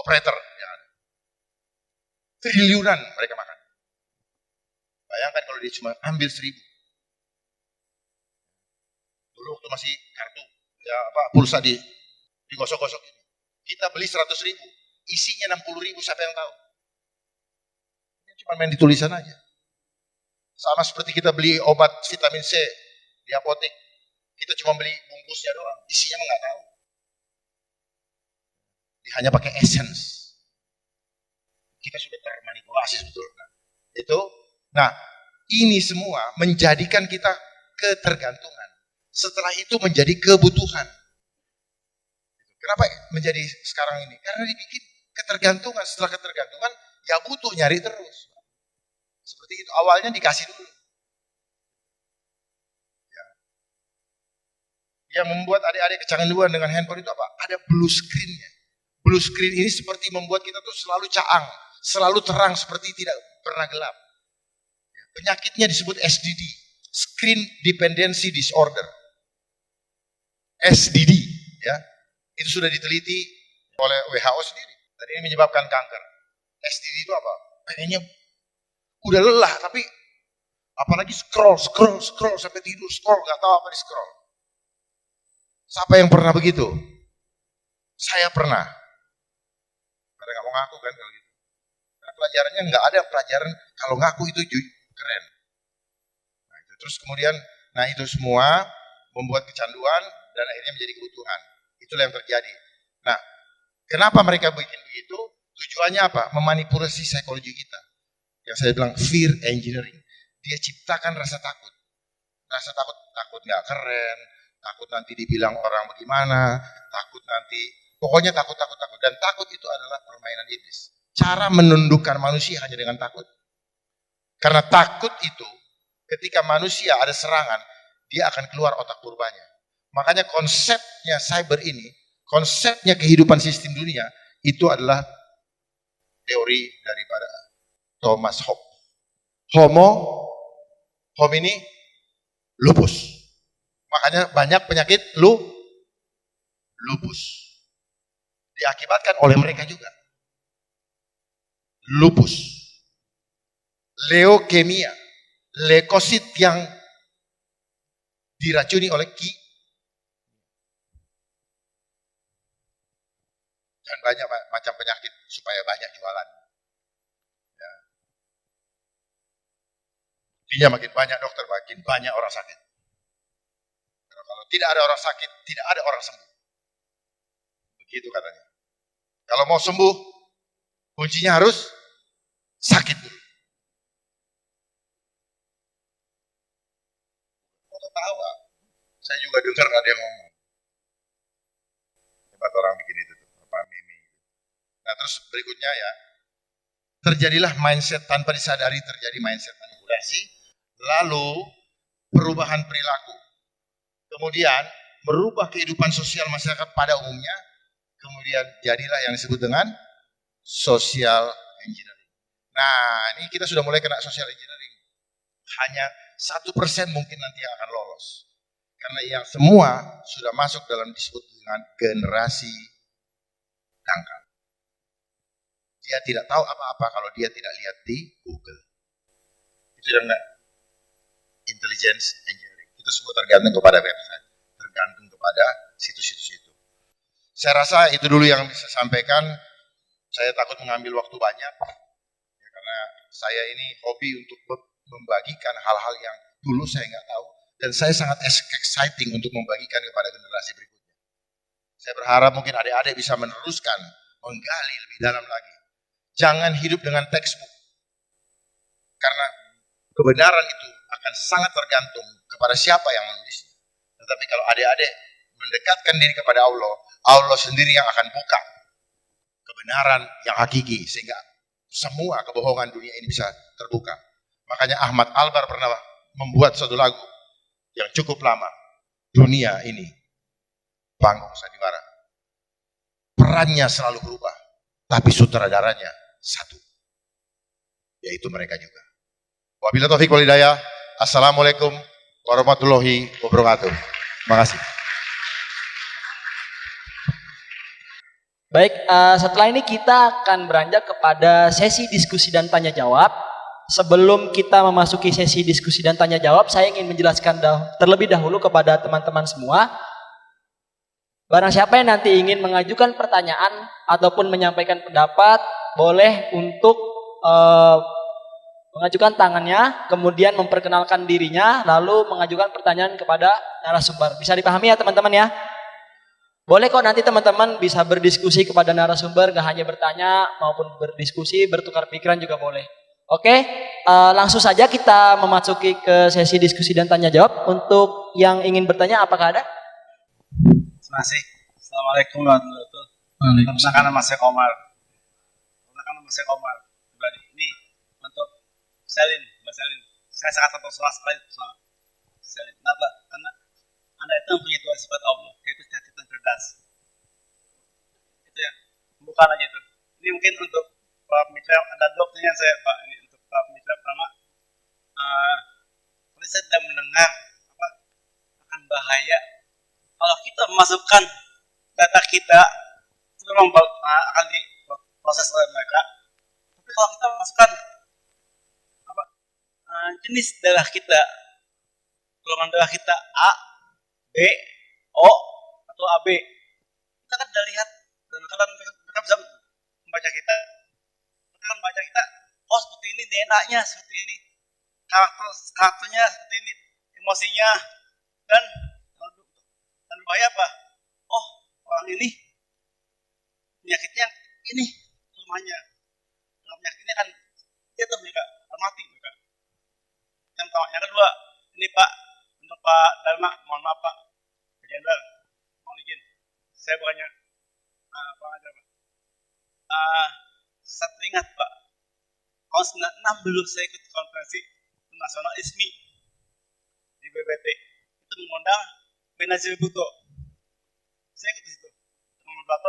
Operator yang ada. Triliunan mereka makan. Bayangkan kalau dia cuma ambil 1.000. Dulu waktu masih kartu, ya pulsa digosok-gosok ini. Kita beli 100.000, isinya 60.000, siapa yang tahu? Ini cuma main di tulisan aja. Sama seperti kita beli obat vitamin C di apotek, kita cuma beli bungkusnya doang, isinya nggak tahu. Dia hanya pakai essence. Kita sudah termanipulasi sebetulnya. Nah, ini semua menjadikan kita ketergantungan. Setelah itu menjadi kebutuhan. Kenapa menjadi sekarang ini? Karena dibikin ketergantungan. Setelah ketergantungan, ya butuh nyari terus. Seperti itu. Awalnya dikasih dulu. Ya. Yang membuat adik-adik kecanduan dengan handphone itu apa? Ada blue screen-nya. Blue screen ini seperti membuat kita tuh selalu caang. Selalu terang seperti tidak pernah gelap. Penyakitnya disebut SDD. Screen Dependency Disorder. SDD. Ya. Itu sudah diteliti oleh WHO sendiri. Dan ini menyebabkan kanker. SDD itu apa? Pengennya udah lelah, tapi apalagi scroll sampai tidur, scroll, gak tahu apa di scroll. Siapa yang pernah begitu? Saya pernah. Karena nggak mau ngaku kan kalau gitu. Karena pelajarannya nggak ada pelajaran kalau ngaku itu keren. Nah, itu. Terus kemudian, nah itu semua membuat kecanduan dan akhirnya menjadi kebutuhan. Itulah yang terjadi. Nah, kenapa mereka bikin begitu? Tujuannya apa? Memanipulasi psikologi kita. Yang saya bilang fear engineering. Dia ciptakan rasa takut. Rasa takut, takut nggak keren, takut nanti dibilang orang bagaimana, takut nanti, pokoknya takut. Dan takut itu adalah permainan iblis. Cara menundukkan manusia hanya dengan takut. Karena takut itu, ketika manusia ada serangan, dia akan keluar otak purbanya. Makanya konsepnya cyber ini, konsepnya kehidupan sistem dunia, itu adalah teori daripada Thomas Hobbes. Homo homini lupus. Makanya banyak penyakit lupus. Diakibatkan oleh mereka juga. Lupus. Leukemia. Leukosit yang diracuni oleh dan banyak macam penyakit supaya banyak jualan. Ya. Intinya makin banyak dokter, makin banyak orang sakit. Karena kalau tidak ada orang sakit, tidak ada orang sembuh. Begitu katanya. Kalau mau sembuh, kuncinya harus sakit dulu. Kok ketawa? Saya juga dengar ada yang ngomong. Hebat orang bikin itu tuh, apa meme. Nah terus berikutnya ya, terjadilah mindset tanpa disadari, terjadi mindset manipulasi, lalu perubahan perilaku. Kemudian merubah kehidupan sosial masyarakat pada umumnya, kemudian jadilah yang disebut dengan social engineering. Nah, ini kita sudah mulai kena social engineering. Hanya 1% mungkin nanti yang akan lolos. Karena yang semua sudah masuk dalam disebut dengan generasi dangkal. Dia tidak tahu apa-apa kalau dia tidak lihat di Google. Itu yang intelligence engineering. Itu semua tergantung kepada website, tergantung kepada situs-situs itu. Saya rasa itu dulu yang bisa saya sampaikan. Saya takut mengambil waktu banyak, ya, karena saya ini hobi untuk membagikan hal-hal yang dulu saya nggak tahu, dan saya sangat exciting untuk membagikan kepada generasi berikutnya. Saya berharap mungkin adik-adik bisa meneruskan, menggali lebih dalam lagi. Jangan hidup dengan textbook, karena kebenaran itu akan sangat tergantung kepada siapa yang menulisnya. Tetapi kalau adik-adik mendekatkan diri kepada Allah, Allah sendiri yang akan buka kebenaran yang hakiki, sehingga semua kebohongan dunia ini bisa terbuka. Makanya Ahmad Albar pernah membuat suatu lagu yang cukup lama, Dunia Ini Panggung Sandiwara. Perannya selalu berubah, tapi sutradaranya satu, yaitu mereka juga. Wabillahi taufiq wal hidayah. Assalamualaikum warahmatullahi wabarakatuh. Terima kasih. Baik, setelah ini kita akan beranjak kepada sesi diskusi dan tanya jawab. Sebelum kita memasuki sesi diskusi dan tanya jawab, saya ingin menjelaskan terlebih dahulu kepada teman-teman semua. Barang siapa yang nanti ingin mengajukan pertanyaan ataupun menyampaikan pendapat, boleh untuk mengajukan tangannya, kemudian memperkenalkan dirinya, lalu mengajukan pertanyaan kepada narasumber. Bisa dipahami ya teman-teman ya? Boleh kok nanti teman-teman bisa berdiskusi kepada narasumber, gak hanya bertanya maupun berdiskusi, bertukar pikiran juga boleh. Oke, langsung saja kita memasuki ke sesi diskusi dan tanya jawab. Untuk yang ingin bertanya, apakah ada? Terima kasih. Assalamualaikum warahmatullahi wabarakatuh. Perkenalkan nama saya Komar. Pribadi ini untuk Selin, Mbak Selin. Saya sangat terpesona sekali sama Selin. Kenapa? Karena Anda itu mempunyai dua sifat Allah, yaitu cerdas dan cerdas. Itu ya, bukan aja itu. Ini mungkin untuk para pembicara, ada dua pertanyaan saya, Pak. Ini untuk para pembicara pertama. Tadi saya tidak mendengar akan bahaya kalau kita memasukkan data kita, itu memang akan diproses oleh mereka. Tapi kalau kita memasukkan jenis darah kita, golongan darah kita A, B, O, atau AB, kita kan udah lihat dan mereka bisa membaca kita, mereka kan membaca kita, oh seperti ini DNA-nya, seperti ini karakternya, seperti ini emosinya, dan berbahaya apa? Oh orang ini penyakitnya ini rumahnya, kalau penyakitnya kan dia tuh mereka mati mereka. Yang pertama, yang kedua, ini Pak, untuk Pak Dharma, mohon maaf Pak, Pak Jenderal, mohon izin, saya bukannya apa aja Pak. Saya teringat Pak, tahun 96 dulu saya ikut konferensi nasional ISMI di BBT, itu mengundang Benazir Bhutto. Saya ikut di situ, mengundang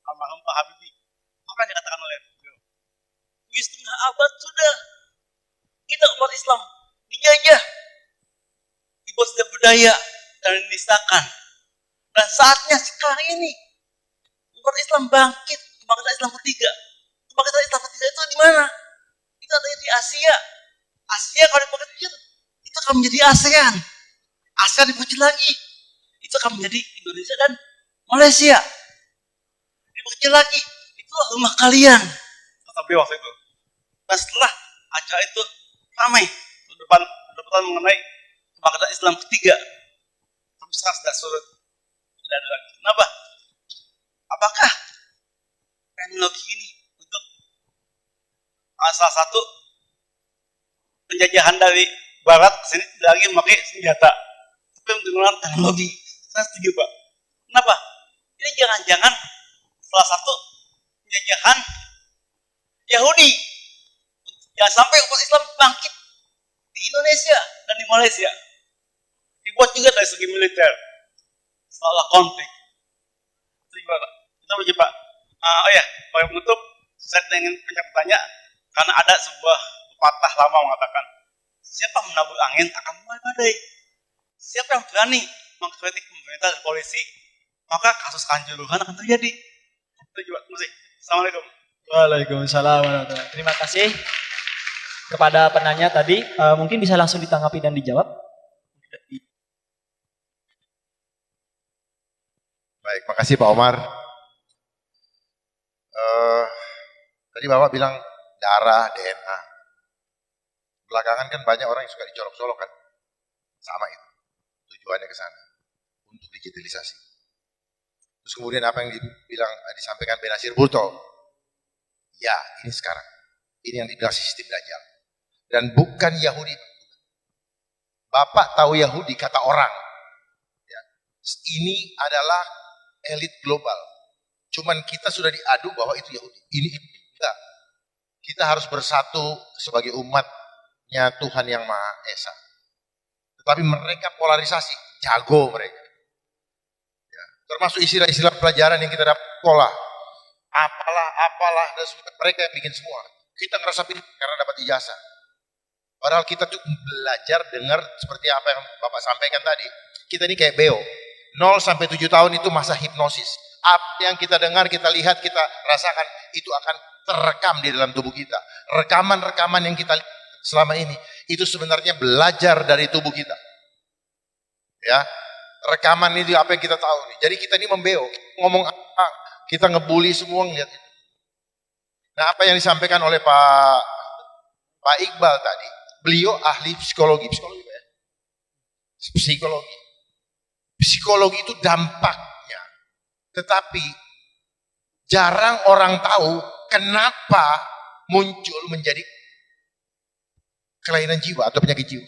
almarhum Pak Habibie. Apa yang dikatakan oleh beliau? 7,5 abad sudah kita umat Islam dijajah, dibuat setiap budaya dan dinistakan. Dan saatnya sekarang ini umat Islam bangkit, kebangkitan Islam ketiga. Kebangkitan Islam ketiga itu di mana? Itu ada di Asia. Asia kalau diperkecil, itu akan menjadi ASEAN. ASEAN diperkecil lagi, itu akan menjadi Indonesia dan Malaysia. Diperkecil lagi, itulah rumah kalian. Kata beliau waktu itu. Dan setelah acara itu ramai, depan mengenai kebangkitan Islam ketiga. Tapi sekarang sudah surut, tidak ada lagi. Kenapa? Apakah teknologi ini untuk salah satu penjajahan dari Barat ke sini tidak lagi memakai senjata, tapi menggunakan teknologi? Saya setuju Pak. Kenapa? Ini jangan-jangan salah satu penjajahan Yahudi. Jangan sampai umat Islam bangkit di Indonesia dan di Malaysia. Dibuat juga dari segi militer. Salah konflik. Itu gimana? Kita uji Pak. Oh ya, bagi penutup, saya ingin bertanya, karena ada sebuah pepatah lama mengatakan, siapa menabur angin akan mulai badai. Siapa yang berani mengkritik pemerintah dan polisi, maka kasus kanjuruhan akan terjadi. Itu juga. Assalamualaikum. Waalaikumsalam warahmatullahi. Terima kasih kepada penanya tadi. Mungkin bisa langsung ditanggapi dan dijawab. Baik, makasih Pak Omar. Tadi Bapak bilang darah, DNA. Belakangan kan banyak orang yang suka dicolok-colok kan. Sama itu. Tujuannya ke sana. Untuk digitalisasi. Terus kemudian apa yang disampaikan Benazir Bhutto. Ya, ini sekarang. Ini yang dibilang sistem Dajjal. Dan bukan Yahudi. Bapak tahu Yahudi kata orang. Ya. Ini adalah elit global. Cuman kita sudah diadu bahwa itu Yahudi. Ini enggak. Kita harus bersatu sebagai umatnya Tuhan yang Maha Esa. Tetapi mereka polarisasi, jago mereka. Ya. Termasuk istilah-istilah pelajaran yang kita dapat sekolah. Apalah, dan mereka yang bikin semua. Kita ngerasa pintar karena dapat ijazah. Padahal kita cukup belajar, dengar seperti apa yang Bapak sampaikan tadi. Kita ini kayak Beo. 0 sampai 7 tahun itu masa hipnosis. Apa yang kita dengar, kita lihat, kita rasakan, itu akan terekam di dalam tubuh kita. Rekaman-rekaman yang kita lihat selama ini, itu sebenarnya belajar dari tubuh kita. Ya, rekaman itu apa yang kita tahu nih. Jadi kita ini membeo, ngomong apa, kita ngebully semua ngeliat itu. Nah, apa yang disampaikan oleh Pak Iqbal tadi, beliau ahli psikologi ya? Psikologi itu dampaknya, tetapi jarang orang tahu kenapa muncul menjadi kelainan jiwa atau penyakit jiwa.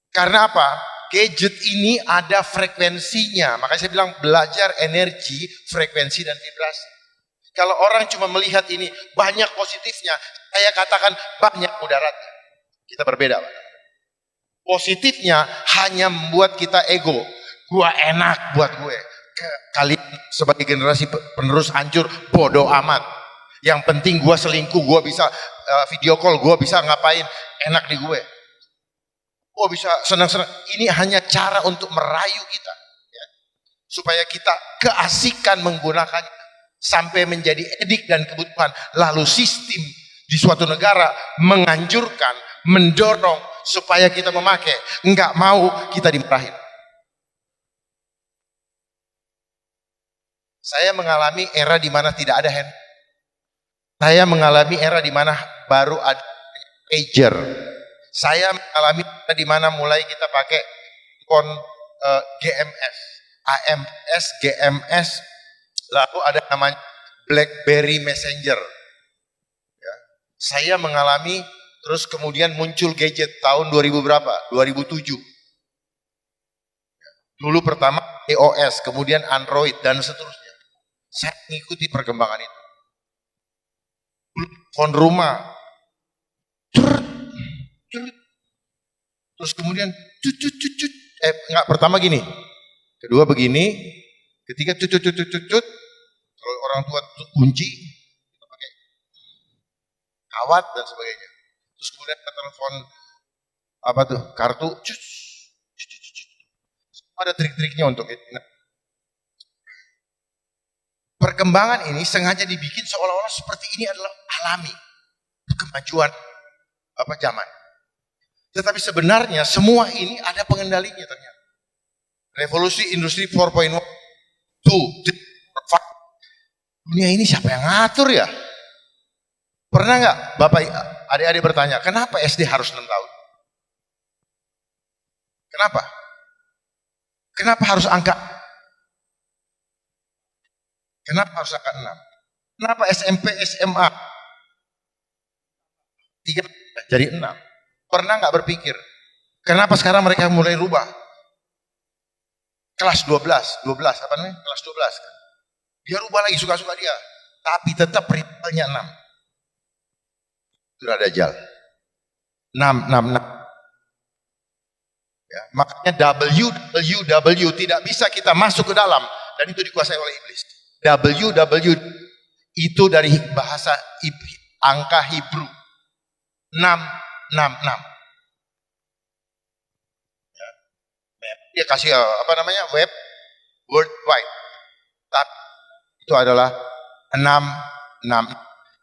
Karena apa? Gadget ini ada frekuensinya. Makanya saya bilang belajar energi, frekuensi, dan vibrasi. Kalau orang cuma melihat ini banyak positifnya, saya katakan banyak mudaratnya. Kita berbeda. Positifnya hanya membuat kita ego. Gua enak buat gue. Kalian sebagai generasi penerus hancur, bodoh amat. Yang penting gua selingkuh, gua bisa video call, gua bisa ngapain, enak di gue. Gua bisa senang-senang. Ini hanya cara untuk merayu kita. Ya. Supaya kita keasikan menggunakannya. Sampai menjadi edik dan kebutuhan. Lalu sistem di suatu negara menganjurkan, mendorong supaya kita memakai. Enggak mau kita dimarahin. Saya mengalami era di mana tidak ada handphone. Saya mengalami era di mana baru ada pager. Saya mengalami era di mana mulai kita pakai phone GMS, AMS, GMS, lalu ada namanya BlackBerry Messenger. Ya. Saya mengalami, terus kemudian muncul gadget tahun 2000 berapa? 2007. Dulu pertama iOS, kemudian Android dan seterusnya. Saya mengikuti perkembangan itu. Phone rumah, terus kemudian enggak, pertama gini, kedua begini, ketiga kalau orang tua kunci, kita pakai kawat dan sebagainya. Terus kemudian telepon apa tuh, kartu, ada trik-triknya untuk itu. Nah, perkembangan ini sengaja dibikin seolah-olah seperti ini adalah alami kemajuan zaman. Tetapi sebenarnya semua ini ada pengendalinya ternyata. Revolusi industri 4.1, 2, 3, 4, 5. Dunia ini siapa yang ngatur ya? Pernah nggak Bapak adik-adik bertanya, kenapa SD harus 6 tahun? Kenapa? Kenapa harus angka? Kenapa harus angka 6? Kenapa SMP, SMA 3 jadi 6? Pernah nggak berpikir, kenapa sekarang mereka mulai rubah? Kelas 12, apa namanya? Kelas 12 kan. Dia rubah lagi, suka-suka dia. Tapi tetap ritualnya 6. Sudah Dajjal. 6. Ya, makanya WWW tidak bisa kita masuk ke dalam, dan itu dikuasai oleh iblis. WW itu dari bahasa angka Hebrew. 6. Ya. Dia kasih web worldwide. Tapi itu adalah 6.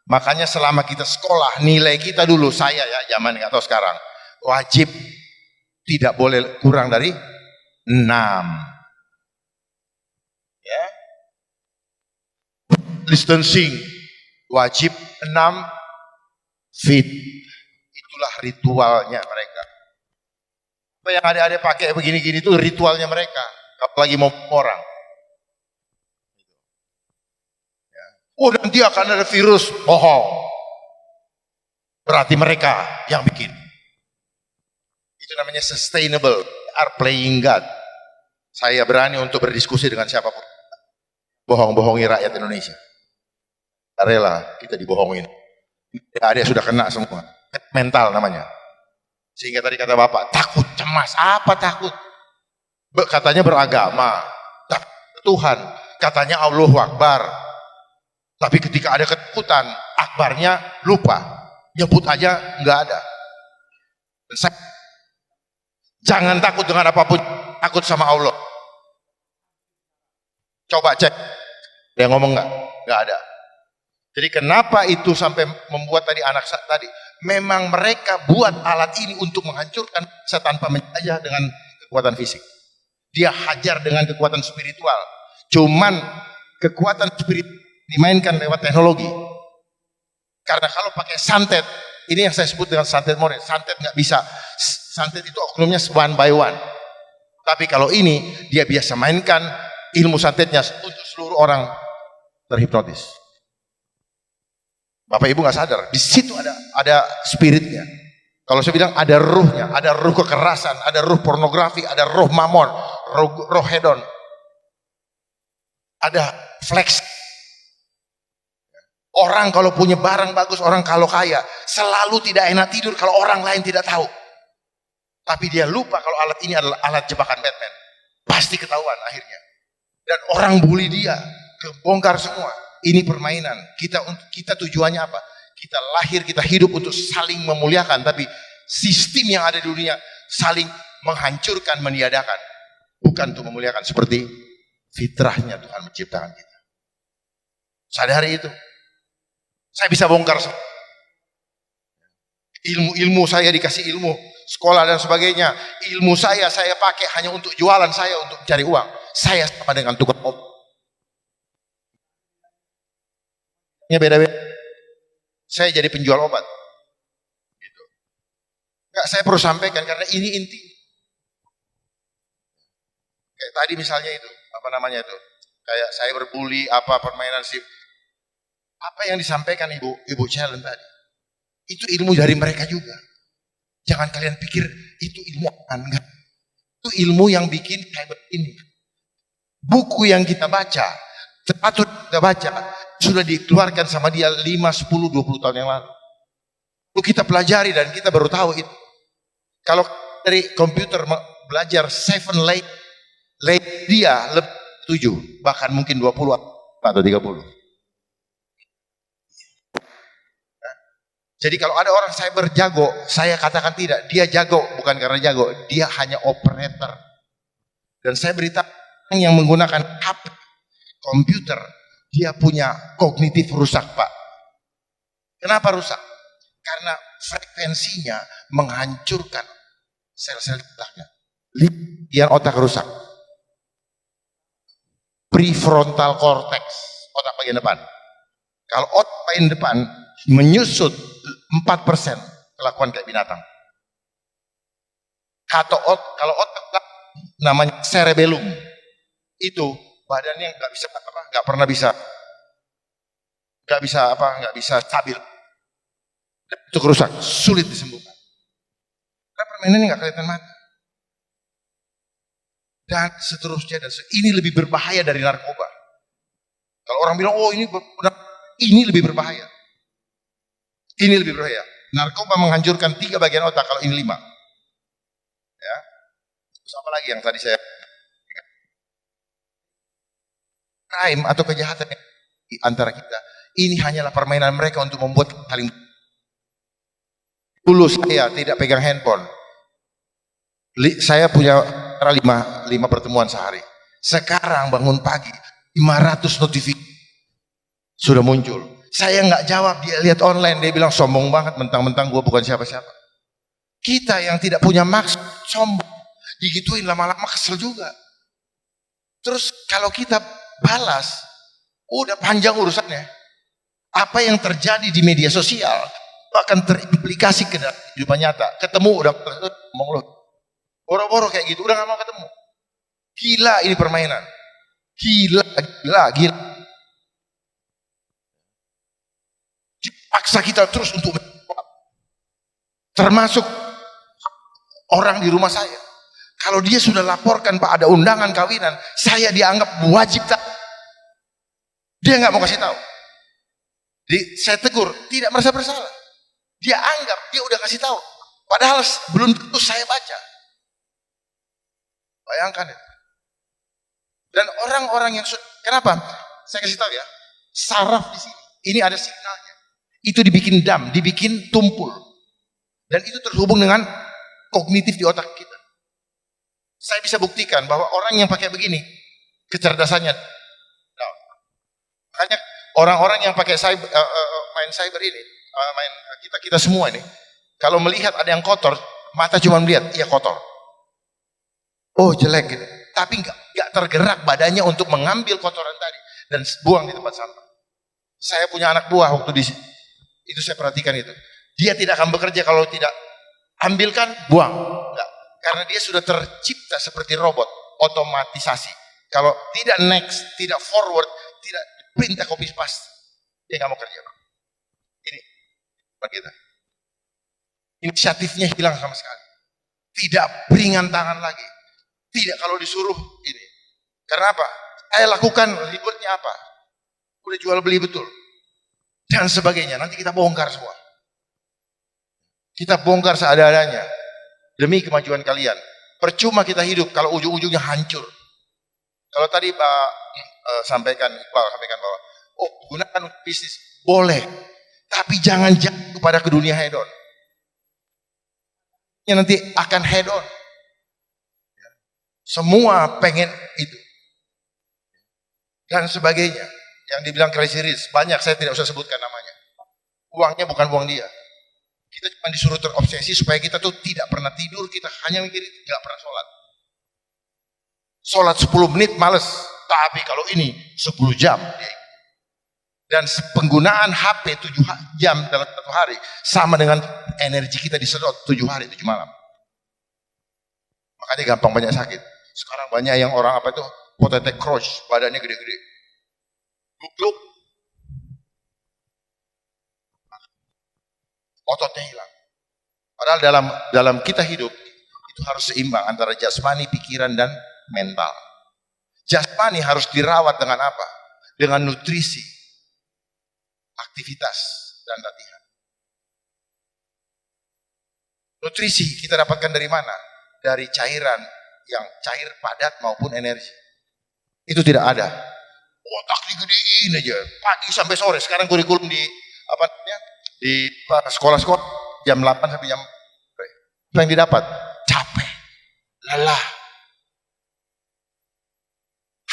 Makanya selama kita sekolah, nilai kita dulu, saya ya zaman nggak tahu sekarang, wajib tidak boleh kurang dari 6. Ya. Distancing wajib 6 feet. Itulah ritualnya mereka. Apa yang adik-adik pakai begini-gini itu ritualnya mereka. Kalau lagi mau orang. Ya. Oh, nanti akan ada virus. Bohong. Berarti mereka yang bikin. Itu namanya sustainable. They are playing God. Saya berani untuk berdiskusi dengan siapapun. Bohong-bohongi rakyat Indonesia. Tak rela kita dibohongin. Adik sudah kena semua. Mental namanya. Sehingga tadi kata Bapak, takut, cemas. Apa takut? Katanya beragama. Tuhan. Katanya Allahu Akbar. Tapi ketika ada ketakutan, akbarnya lupa. Nyebut aja nggak ada. Jangan takut dengan apapun. Takut sama Allah. Coba cek. Dia ngomong nggak? Nggak ada. Jadi kenapa itu sampai membuat tadi anak tadi? Memang mereka buat alat ini untuk menghancurkan tanpa menjajah dengan kekuatan fisik. Dia hajar dengan kekuatan spiritual. Cuman kekuatan spiritual dimainkan lewat teknologi. Karena kalau pakai santet, ini yang saya sebut dengan santet modern. Santet nggak bisa. Santet itu oknumnya one by one. Tapi kalau ini dia biasa mainkan ilmu santetnya untuk seluruh orang terhipnotis. Bapak Ibu nggak sadar, di situ ada spiritnya. Kalau saya bilang ada ruhnya, ada ruh kekerasan, ada ruh pornografi, ada ruh mamon, ruh hedon, ada flex. Orang kalau punya barang bagus, orang kalau kaya, selalu tidak enak tidur kalau orang lain tidak tahu. Tapi dia lupa kalau alat ini adalah alat jebakan Batman. Pasti ketahuan akhirnya. Dan orang bully dia, kebongkar semua. Ini permainan. Kita tujuannya apa? Kita lahir, kita hidup untuk saling memuliakan. Tapi sistem yang ada di dunia saling menghancurkan, meniadakan. Bukan untuk memuliakan seperti fitrahnya Tuhan menciptakan kita. Sadari itu. Saya bisa bongkar ilmu saya dikasih ilmu sekolah dan sebagainya. Ilmu saya pakai hanya untuk jualan saya, untuk mencari uang. Saya sama dengan tukang beda-beda. Saya jadi penjual obat. Gitu. Enggak, saya perlu sampaikan karena ini inti. Kayak tadi misalnya itu, apa namanya itu? Kayak saya berbully, apa permainan sih. Apa yang disampaikan Ibu Challenge tadi? Itu ilmu dari mereka juga. Jangan kalian pikir itu ilmu enggak. Itu ilmu yang bikin kayak begini. Buku yang kita baca, sepatu kita baca, sudah dikeluarkan sama dia 5, 10, 20 tahun yang lalu. Lalu kita pelajari dan kita baru tahu itu. Kalau dari komputer belajar 7 late dia lebih 7, bahkan mungkin 20 atau 30. Jadi kalau ada orang cyber jago, saya katakan tidak, dia jago bukan karena jago, dia hanya operator. Dan saya beritahu yang menggunakan HP, komputer, dia punya kognitif rusak, Pak. Kenapa rusak? Karena frekuensinya menghancurkan sel-sel otaknya. Bagian otak rusak. Prefrontal cortex, otak bagian depan. Kalau otak bagian depan menyusut 4%, kelakuan kayak binatang. Kalau otak namanya cerebellum, itu badannya nggak bisa stabil. Itu kerusak, sulit disembuhkan. Karena permainan ini nggak kelihatan mata. Dan seterusnya ini lebih berbahaya dari narkoba. Kalau orang bilang, oh ini lebih berbahaya. Ini lebih berbahaya. Narkoba menghancurkan 3 bagian otak, kalau ini 5. Ya. Terus apa lagi yang tadi saya crime atau kejahatan di antara kita, ini hanyalah permainan mereka untuk membuat saling. Dulu saya tidak pegang handphone. Saya punya 5 pertemuan sehari. Sekarang bangun pagi 500 notifikasi sudah muncul. Saya nggak jawab, dia lihat online, dia bilang sombong banget, mentang-mentang gue bukan siapa-siapa. Kita yang tidak punya maksud sombong, digituin lama-lama kesel juga. Terus kalau kita balas, udah panjang urusannya. Apa yang terjadi di media sosial akan terimplikasi ke dalam kehidupan nyata. Ketemu udah ngomong lo, boro-boro kayak gitu, udah nggak mau ketemu. Gila ini permainan. Gila. Paksa kita terus untuk termasuk orang di rumah saya. Kalau dia sudah laporkan Pak ada undangan kawinan, saya dianggap wajib tak. Dia nggak mau kasih tahu. Jadi saya tegur, tidak merasa bersalah. Dia anggap dia udah kasih tahu, padahal belum tentu saya baca. Bayangkan ya. Dan orang-orang yang kenapa? Saya kasih tahu ya, saraf di sini, ini ada signalnya. Itu dibikin dam, dibikin tumpul. Dan itu terhubung dengan kognitif di otak kita. Saya bisa buktikan bahwa orang yang pakai begini, kecerdasannya down. Makanya orang-orang yang pakai main cyber ini, kita semua ini, kalau melihat ada yang kotor, mata cuma melihat, iya kotor. Oh jelek gitu. Tapi nggak tergerak badannya untuk mengambil kotoran tadi dan buang di tempat sampah. Saya punya anak buah waktu di itu saya perhatikan itu. Dia tidak akan bekerja kalau tidak ambilkan, buang. Enggak. Karena dia sudah tercipta seperti robot, otomatisasi. Kalau tidak next, tidak forward, tidak perintah copy paste, dia nggak mau kerja. Ini buat kita. Inisiatifnya hilang sama sekali. Tidak beringan tangan lagi. Tidak kalau disuruh ini. Karena apa? Saya lakukan ributnya apa? Udah jual beli betul. Dan sebagainya. Nanti kita bongkar semua. Kita bongkar seadanya demi kemajuan kalian. Percuma kita hidup kalau ujung-ujungnya hancur. Kalau tadi Pak sampaikan bahwa gunakan bisnis boleh, tapi jangan jatuh kepada ke dunia head on. Yang nanti akan head on. Semua pengen itu. Dan sebagainya. Yang dibilang crazy rich, banyak, saya tidak usah sebutkan namanya. Uangnya bukan uang dia. Kita cuma disuruh terobsesi supaya kita tuh tidak pernah tidur, kita hanya mikirin, tidak pernah sholat. Sholat 10 menit males, tapi kalau ini 10 jam. Dan penggunaan HP 7 jam dalam satu hari sama dengan energi kita disedot 7 hari 7 malam. Makanya gampang banyak sakit. Sekarang banyak yang orang apa itu potato crush, badannya gede-gede. Gluk-gluk. Ototnya hilang. Padahal dalam kita hidup itu harus seimbang antara jasmani, pikiran dan mental. Jasmani harus dirawat dengan apa? Dengan nutrisi, aktivitas dan latihan. Nutrisi kita dapatkan dari mana? Dari cairan yang cair, padat maupun energi. Itu tidak ada. Otak digedein aja pagi sampai sore. Sekarang kurikulum di sekolah-sekolah jam 8 sampai jam apa yang didapat? Capek, lelah,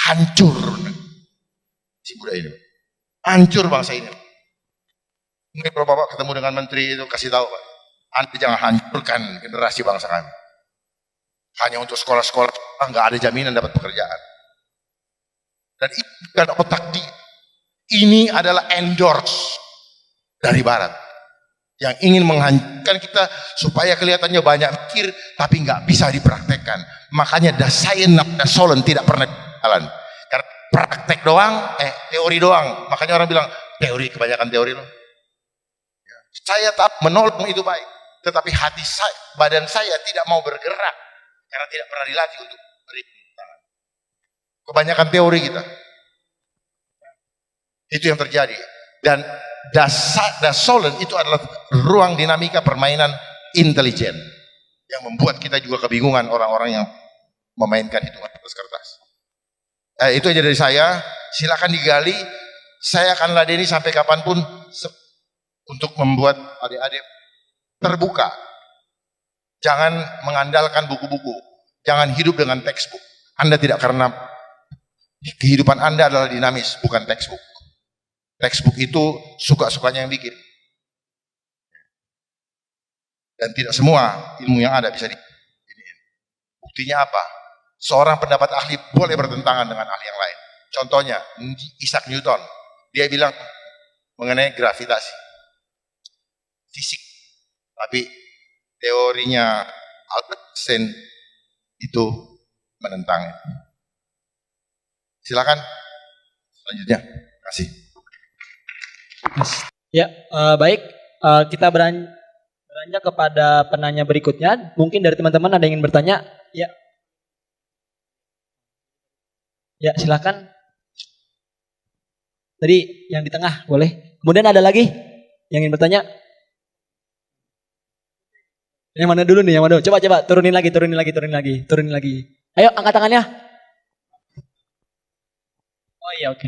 hancur si budaya ini. Hancur bangsa ini. Ini kalau Bapak ketemu dengan menteri itu kasih tahu Pak, Anda jangan hancurkan generasi bangsa kami. Hanya untuk sekolah-sekolah nggak ada jaminan dapat pekerjaan. Dan itu kan otak ini adalah endorse dari Barat yang ingin menghancurkan kita supaya kelihatannya banyak pikir tapi nggak bisa dipraktekkan. Makanya Dasein Solen tidak pernah jalan karena praktek doang, teori doang. Makanya orang bilang teori, kebanyakan teori loh. Saya tak menolak itu baik, tetapi hati saya, badan saya tidak mau bergerak karena tidak pernah dilatih untuk beri tangan. Kebanyakan teori kita. Itu yang terjadi. Dan Dasolen itu adalah ruang dinamika permainan intelijen yang membuat kita juga kebingungan orang-orang yang memainkan hitungan atas kertas. Itu aja dari saya. Silakan digali. Saya akan ladeni sampai kapanpun untuk membuat adik-adik terbuka. Jangan mengandalkan buku-buku. Jangan hidup dengan textbook. Anda tidak, karena kehidupan Anda adalah dinamis, bukan textbook. Textbook itu suka-sukanya yang bikin. Dan tidak semua ilmu yang ada bisa buktinya apa? Seorang pendapat ahli boleh bertentangan dengan ahli yang lain. Contohnya Isaac Newton. Dia bilang mengenai gravitasi, fisik. Tapi teorinya Albert Einstein itu menentangnya. Silakan selanjutnya. Terima kasih. Ya, baik. Kita beranjak kepada penanya berikutnya. Mungkin dari teman-teman ada yang ingin bertanya? Ya. Ya, silakan. Tadi yang di tengah, boleh. Kemudian ada lagi yang ingin bertanya? Yang mana dulu nih? Yang mana? Coba turunin lagi. Ayo, angkat tangannya. Oh iya, oke.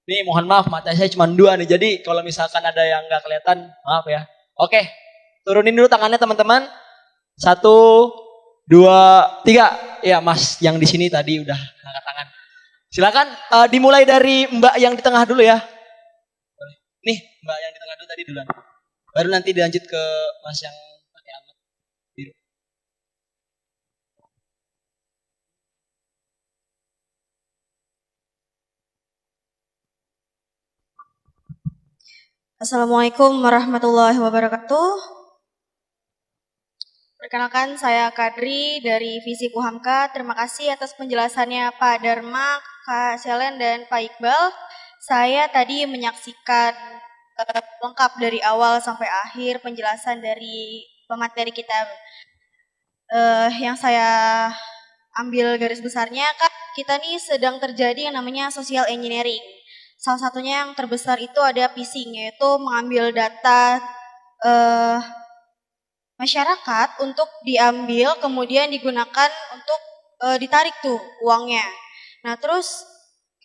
Nih, mohon maaf, mata saya cuma 2 nih. Jadi kalau misalkan ada yang nggak kelihatan, maaf ya. Oke, turunin dulu tangannya teman-teman. 1, 2, 3. Ya, Mas yang di sini tadi udah angkat tangan. Silakan dimulai dari Mbak yang di tengah dulu ya. Nih, Mbak yang di tengah dulu tadi duluan. Baru nanti dilanjut ke Mas yang pakai helmet biru. Assalamualaikum warahmatullahi wabarakatuh. Perkenalkan, saya Kadri dari Visip Hamka. Terima kasih atas penjelasannya Pak Dharma, Kak Selen, dan Pak Iqbal. Saya tadi menyaksikan lengkap dari awal sampai akhir penjelasan dari pemateri kita. Yang saya ambil garis besarnya, Kak, kita nih sedang terjadi yang namanya social engineering. Salah satunya yang terbesar itu ada phishing, yaitu mengambil data masyarakat untuk diambil, kemudian digunakan untuk ditarik tuh uangnya. Nah, terus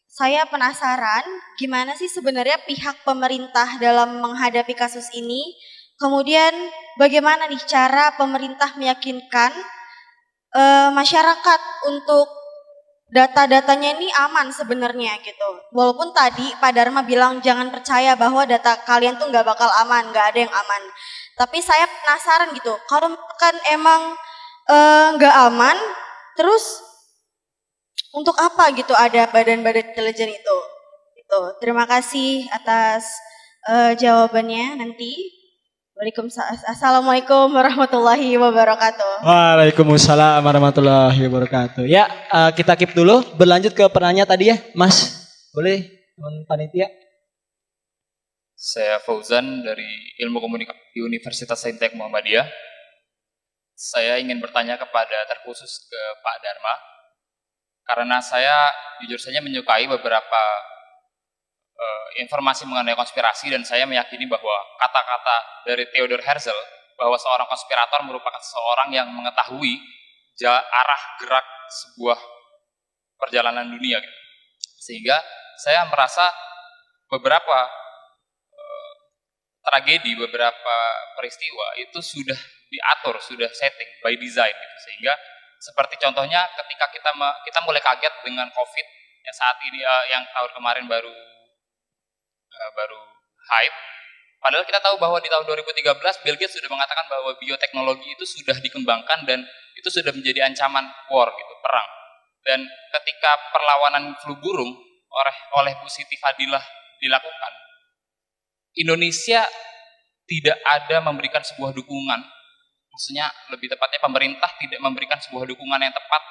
saya penasaran gimana sih sebenarnya pihak pemerintah dalam menghadapi kasus ini. Kemudian bagaimana nih cara pemerintah meyakinkan masyarakat untuk data-datanya ini aman sebenarnya gitu. Walaupun tadi Pak Dharma bilang jangan percaya bahwa data kalian tuh nggak bakal aman, nggak ada yang aman. Tapi saya penasaran gitu, kalau kan emang nggak aman, terus untuk apa gitu ada badan-badan intelijen itu? Gitu. Terima kasih atas jawabannya nanti. Assalamualaikum warahmatullahi wabarakatuh. Waalaikumsalam warahmatullahi wabarakatuh. Ya, kita keep dulu. Berlanjut ke penanya tadi ya, Mas. Boleh, teman panitia? Saya Fauzan dari Ilmu Komunikasi Universitas Saintek Muhammadiyah. Saya ingin bertanya kepada terkhusus ke Pak Dharma, karena saya jujur saja menyukai beberapa informasi mengenai konspirasi, dan saya meyakini bahwa kata-kata dari Theodor Herzl bahwa seorang konspirator merupakan seorang yang mengetahui arah gerak sebuah perjalanan dunia gitu. Sehingga saya merasa beberapa tragedi, beberapa peristiwa itu sudah diatur, sudah setting by design gitu. Sehingga seperti contohnya ketika kita mulai kaget dengan COVID yang saat ini yang tahun kemarin baru hype. Padahal kita tahu bahwa di tahun 2013 Bill Gates sudah mengatakan bahwa bioteknologi itu sudah dikembangkan dan itu sudah menjadi ancaman war gitu, perang. Dan ketika perlawanan flu burung oleh Bu Siti Fadilah dilakukan, Indonesia tidak ada memberikan sebuah dukungan. Maksudnya lebih tepatnya pemerintah tidak memberikan sebuah dukungan yang tepat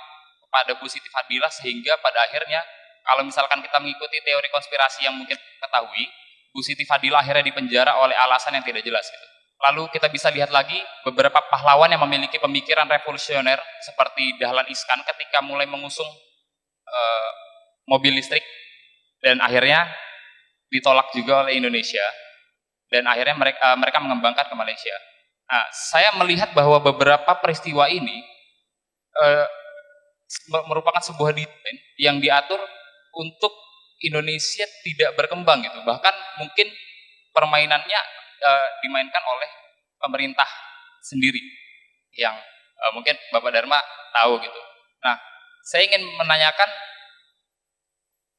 kepada Bu Siti Fadilah, sehingga pada akhirnya kalau misalkan kita mengikuti teori konspirasi yang mungkin ketahui, Bu Siti Fadilah akhirnya dipenjara oleh alasan yang tidak jelas gitu. Lalu kita bisa lihat lagi beberapa pahlawan yang memiliki pemikiran revolusioner seperti Dahlan Iskan ketika mulai mengusung mobil listrik, dan akhirnya ditolak juga oleh Indonesia, dan akhirnya mereka mengembangkan ke Malaysia. Nah, saya melihat bahwa beberapa peristiwa ini merupakan sebuah desain yang diatur untuk Indonesia tidak berkembang gitu. Bahkan mungkin permainannya dimainkan oleh pemerintah sendiri yang mungkin Bapak Dharma tahu gitu. Nah, saya ingin menanyakan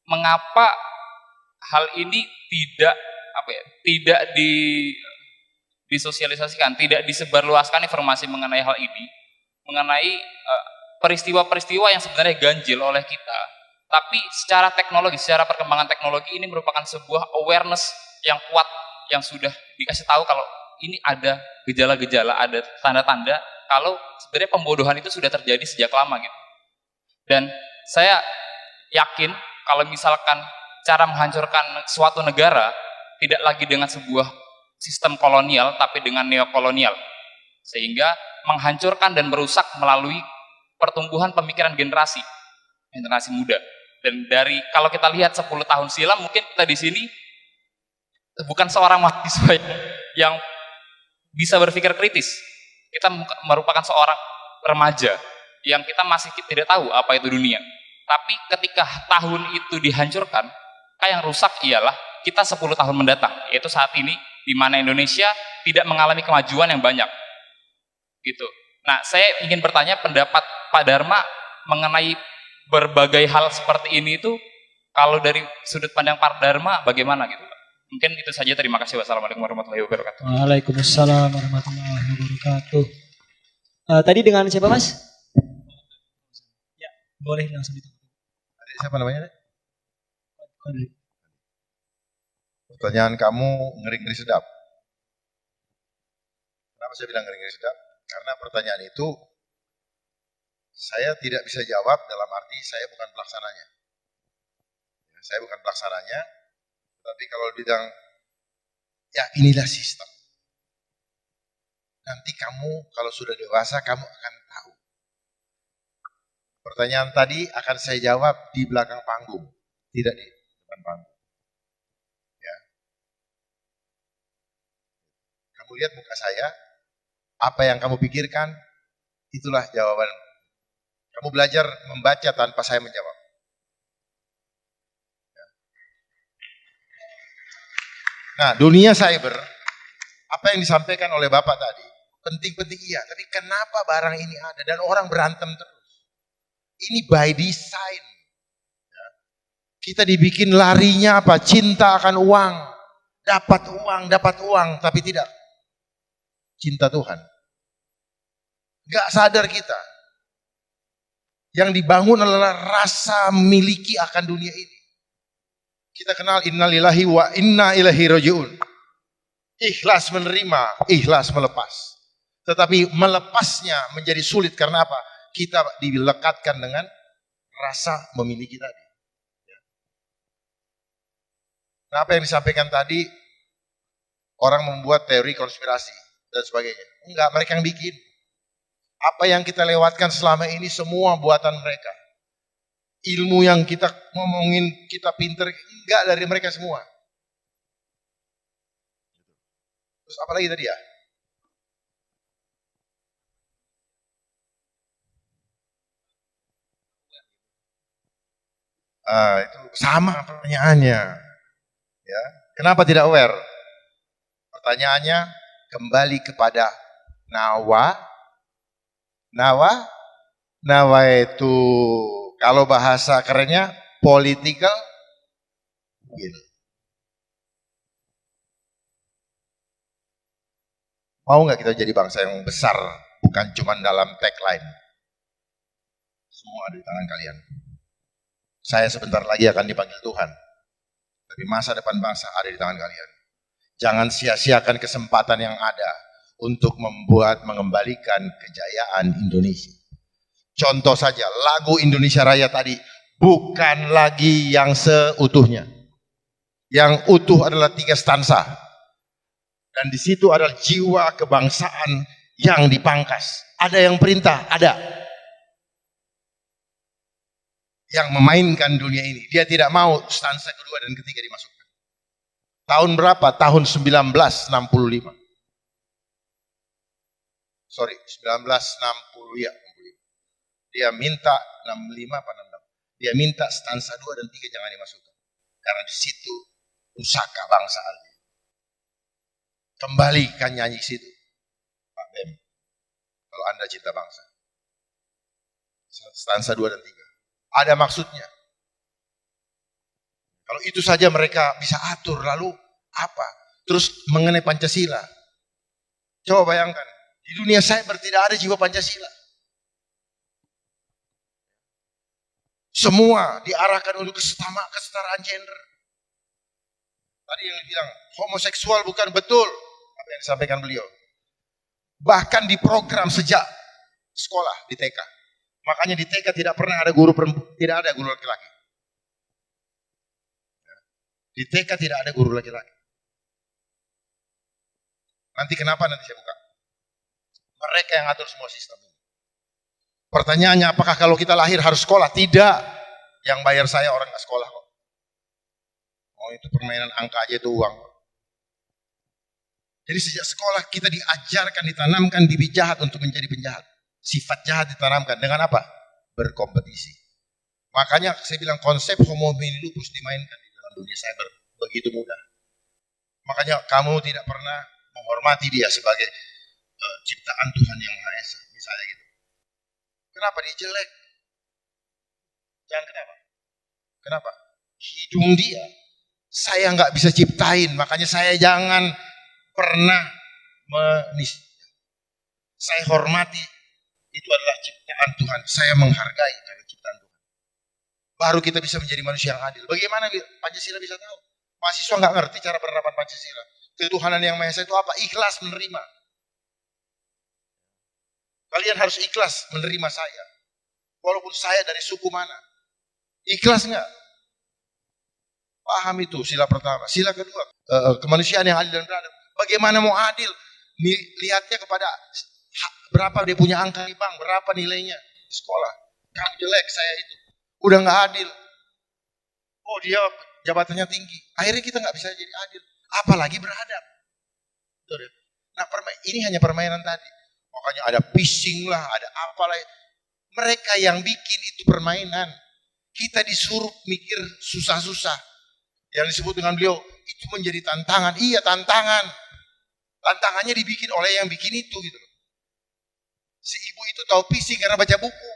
mengapa hal ini tidak disosialisasikan, tidak disebarluaskan informasi mengenai hal ini, mengenai peristiwa-peristiwa yang sebenarnya ganjil oleh kita. Tapi secara teknologi, secara perkembangan teknologi ini merupakan sebuah awareness yang kuat yang sudah dikasih tahu kalau ini ada gejala-gejala, ada tanda-tanda kalau sebenarnya pembodohan itu sudah terjadi sejak lama gitu. Dan saya yakin kalau misalkan cara menghancurkan suatu negara tidak lagi dengan sebuah sistem kolonial tapi dengan neokolonial, sehingga menghancurkan dan merusak melalui pertumbuhan pemikiran generasi muda. Dan dari kalau kita lihat 10 tahun silam, mungkin kita di sini bukan seorang mahasiswa yang bisa berpikir kritis. Kita merupakan seorang remaja yang kita masih tidak tahu apa itu dunia. Tapi ketika tahun itu dihancurkan, yang rusak ialah kita 10 tahun mendatang, yaitu saat ini di mana Indonesia tidak mengalami kemajuan yang banyak. Gitu. Nah, saya ingin bertanya pendapat Pak Dharma mengenai berbagai hal seperti ini itu, kalau dari sudut pandang Pak Dharma bagaimana gitu Pak? Mungkin itu saja, terima kasih. Wassalamualaikum warahmatullahi wabarakatuh. Waalaikumsalam warahmatullahi wabarakatuh. Tadi dengan siapa Mas? Ya, boleh langsung ditanya. Siapa namanya? Pertanyaan kamu ngeri-ngeri sedap. Kenapa saya bilang ngeri-ngeri sedap? Karena pertanyaan itu saya tidak bisa jawab dalam arti saya bukan pelaksananya. Saya bukan pelaksananya, tapi kalau bilang, ya inilah sistem. Nanti kamu kalau sudah dewasa kamu akan tahu. Pertanyaan tadi akan saya jawab di belakang panggung, tidak di depan panggung. Ya. Kamu lihat muka saya, apa yang kamu pikirkan, itulah jawaban. Kamu belajar membaca tanpa saya menjawab. Ya. Nah, dunia cyber, apa yang disampaikan oleh Bapak tadi, penting-penting iya, tapi kenapa barang ini ada dan orang berantem terus? Ini by design. Ya. Kita dibikin larinya apa? Cinta akan uang, dapat uang, tapi tidak cinta Tuhan. Gak sadar kita. Yang dibangun adalah rasa memiliki akan dunia ini. Kita kenal innalillahi wa inna ilaihi rajiun. Ikhlas menerima, ikhlas melepas. Tetapi melepasnya menjadi sulit karena apa? Kita dilekatkan dengan rasa memiliki tadi. Nah, apa yang disampaikan tadi, orang membuat teori konspirasi dan sebagainya. Enggak, mereka yang bikin. Apa yang kita lewatkan selama ini semua buatan mereka. Ilmu yang kita ngomongin, kita pinter, enggak dari mereka semua. Terus apa lagi tadi ya? Itu sama pertanyaannya. Ya, kenapa tidak aware? Pertanyaannya kembali kepada nawa. Nawa itu kalau bahasa kerennya political will. Mau nggak kita jadi bangsa yang besar, bukan cuma dalam tagline? Semua ada di tangan kalian. Saya sebentar lagi akan dipanggil Tuhan. Tapi masa depan bangsa ada di tangan kalian. Jangan sia-siakan kesempatan yang ada untuk mengembalikan kejayaan Indonesia. Contoh saja, lagu Indonesia Raya tadi bukan lagi yang seutuhnya. Yang utuh adalah 3 stansa. Dan di situ adalah jiwa kebangsaan yang dipangkas. Ada yang perintah, ada. Yang memainkan dunia ini. Dia tidak mau stansa kedua dan ketiga dimasukkan. Tahun berapa? Tahun 1965. Sorry, 1960 ya. Dia minta 65 apa 66. Dia minta stansa 2 dan 3 jangan dimasukkan. Karena di situ pusaka bangsa ada. Kembalikan nyanyi situ, Pak Bem. Kalau Anda cinta bangsa. Stansa 2 dan 3. Ada maksudnya. Kalau itu saja mereka bisa atur, lalu apa? Terus mengenai Pancasila. Coba bayangkan, di dunia cyber tidak ada jiwa Pancasila. Semua diarahkan untuk kesetaraan gender. Tadi yang bilang homoseksual bukan betul. Apa yang disampaikan beliau. Bahkan di program sejak sekolah di TK. Makanya di TK tidak pernah ada guru perempuan, tidak ada guru laki-laki. Di TK tidak ada guru laki-laki. Nanti kenapa nanti saya buka. Mereka yang atur semua sistem ini. Pertanyaannya apakah kalau kita lahir harus sekolah? Tidak. Yang bayar saya orang nggak sekolah kok. Oh itu permainan angka aja itu uang. Jadi sejak sekolah kita diajarkan, ditanamkan bibit jahat untuk menjadi penjahat. Sifat jahat ditanamkan dengan apa? Berkompetisi. Makanya saya bilang konsep homo homini lupus dimainkan di dalam dunia cyber begitu mudah. Makanya kamu tidak pernah menghormati dia sebagai ciptaan Tuhan yang Maha Esa, misalnya gitu. Kenapa dia jelek? Jangan kenapa? Kenapa? Hidung dia saya nggak bisa ciptain, makanya saya jangan pernah saya hormati, itu adalah ciptaan Tuhan. Saya menghargai karena ciptaan Tuhan. Baru kita bisa menjadi manusia yang adil. Bagaimana Pancasila bisa tahu? Mahasiswa nggak ngerti cara penerapan Pancasila. Ketuhanan yang Maha Esa itu apa? Ikhlas menerima. Kalian harus ikhlas menerima saya. Walaupun saya dari suku mana. Ikhlas nggak? Paham itu sila pertama. Sila kedua, kemanusiaan yang adil dan beradab. Bagaimana mau adil? Lihatnya kepada berapa dia punya angka di bank, berapa nilainya di sekolah. Kamu jelek, saya itu. Udah nggak adil. Oh dia jabatannya tinggi. Akhirnya kita nggak bisa jadi adil. Apalagi beradab. Nah ini hanya permainan tadi. Makanya ada phishing lah, ada apalah. Mereka yang bikin itu permainan. Kita disuruh mikir susah-susah. Yang disebut dengan beliau, itu menjadi tantangan. Iya tantangan. Tantangannya dibikin oleh yang bikin itu gitu. Si ibu itu tahu phishing karena baca buku.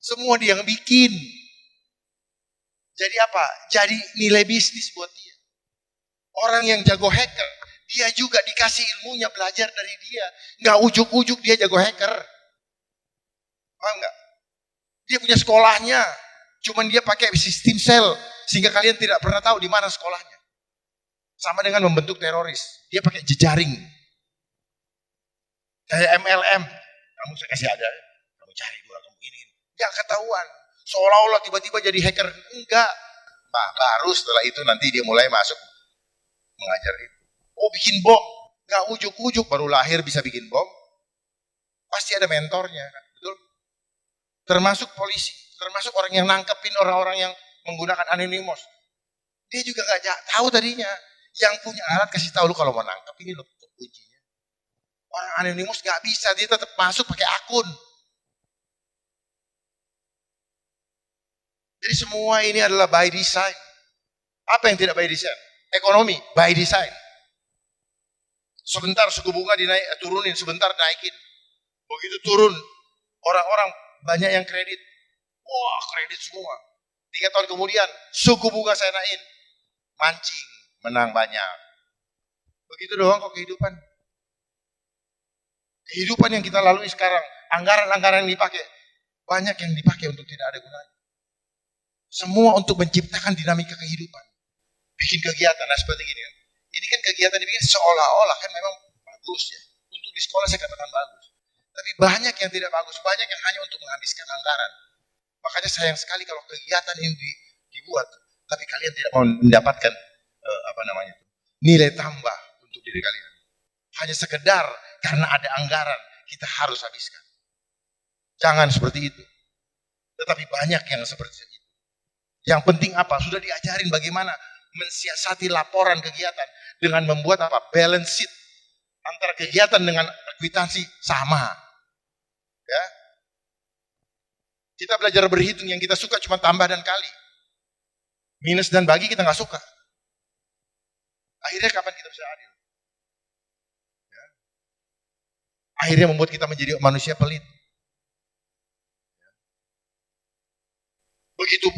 Semua dia yang bikin. Jadi apa? Jadi nilai bisnis buat dia. Orang yang jago hacker, dia juga dikasih ilmunya, belajar dari dia. Nggak ujuk-ujuk dia jago hacker. Paham nggak? Dia punya sekolahnya. Cuman dia pakai sistem sel sehingga kalian tidak pernah tahu di mana sekolahnya. Sama dengan membentuk teroris. Dia pakai jejaring. Kayak MLM. Kamu saya kasih ada, kamu cari dua, kamu ini. Gak ketahuan. Seolah-olah tiba-tiba jadi hacker. Enggak. Nah, baru setelah itu nanti dia mulai masuk mengajar itu. Oh, bikin bom. Gak ujuk-ujuk baru lahir bisa bikin bom. Pasti ada mentornya, kan? Betul? Termasuk polisi, termasuk orang yang nangkepin orang-orang yang menggunakan anonymous. Dia juga gak tahu tadinya. Yang punya alat kasih tahu lu kalau mau nangkep ini lo kuncinya. Orang anonymous gak bisa, dia tetap masuk pakai akun. Jadi semua ini adalah by design. Apa yang tidak by design? Ekonomi by design. Sebentar suku bunga turunin, sebentar naikin. Begitu turun, orang-orang banyak yang kredit. Wah, kredit semua. 3 tahun kemudian, suku bunga saya naikin. Mancing, menang banyak. Begitu doang kok kehidupan. Kehidupan yang kita lalui sekarang, anggaran-anggaran yang dipakai, banyak yang dipakai untuk tidak ada gunanya. Semua untuk menciptakan dinamika kehidupan. Bikin kegiatan, nah seperti gini kan. Ini kan kegiatan dibikin seolah-olah kan memang bagus ya. Untuk di sekolah saya katakan bagus. Tapi banyak yang tidak bagus, banyak yang hanya untuk menghabiskan anggaran. Makanya sayang sekali kalau kegiatan ini dibuat, tapi kalian tidak mau mendapatkan nilai tambah untuk diri kalian. Hanya sekedar karena ada anggaran kita harus habiskan. Jangan seperti itu. Tetapi banyak yang seperti itu. Yang penting apa? Sudah diajarin bagaimana mensiasati laporan kegiatan dengan membuat apa? Balance sheet antara kegiatan dengan kwitansi sama. Ya. Kita belajar berhitung, yang kita suka cuma tambah dan kali. Minus dan bagi kita nggak suka. Akhirnya kapan kita bisa adil? Ya. Akhirnya membuat kita menjadi manusia pelit. Begitu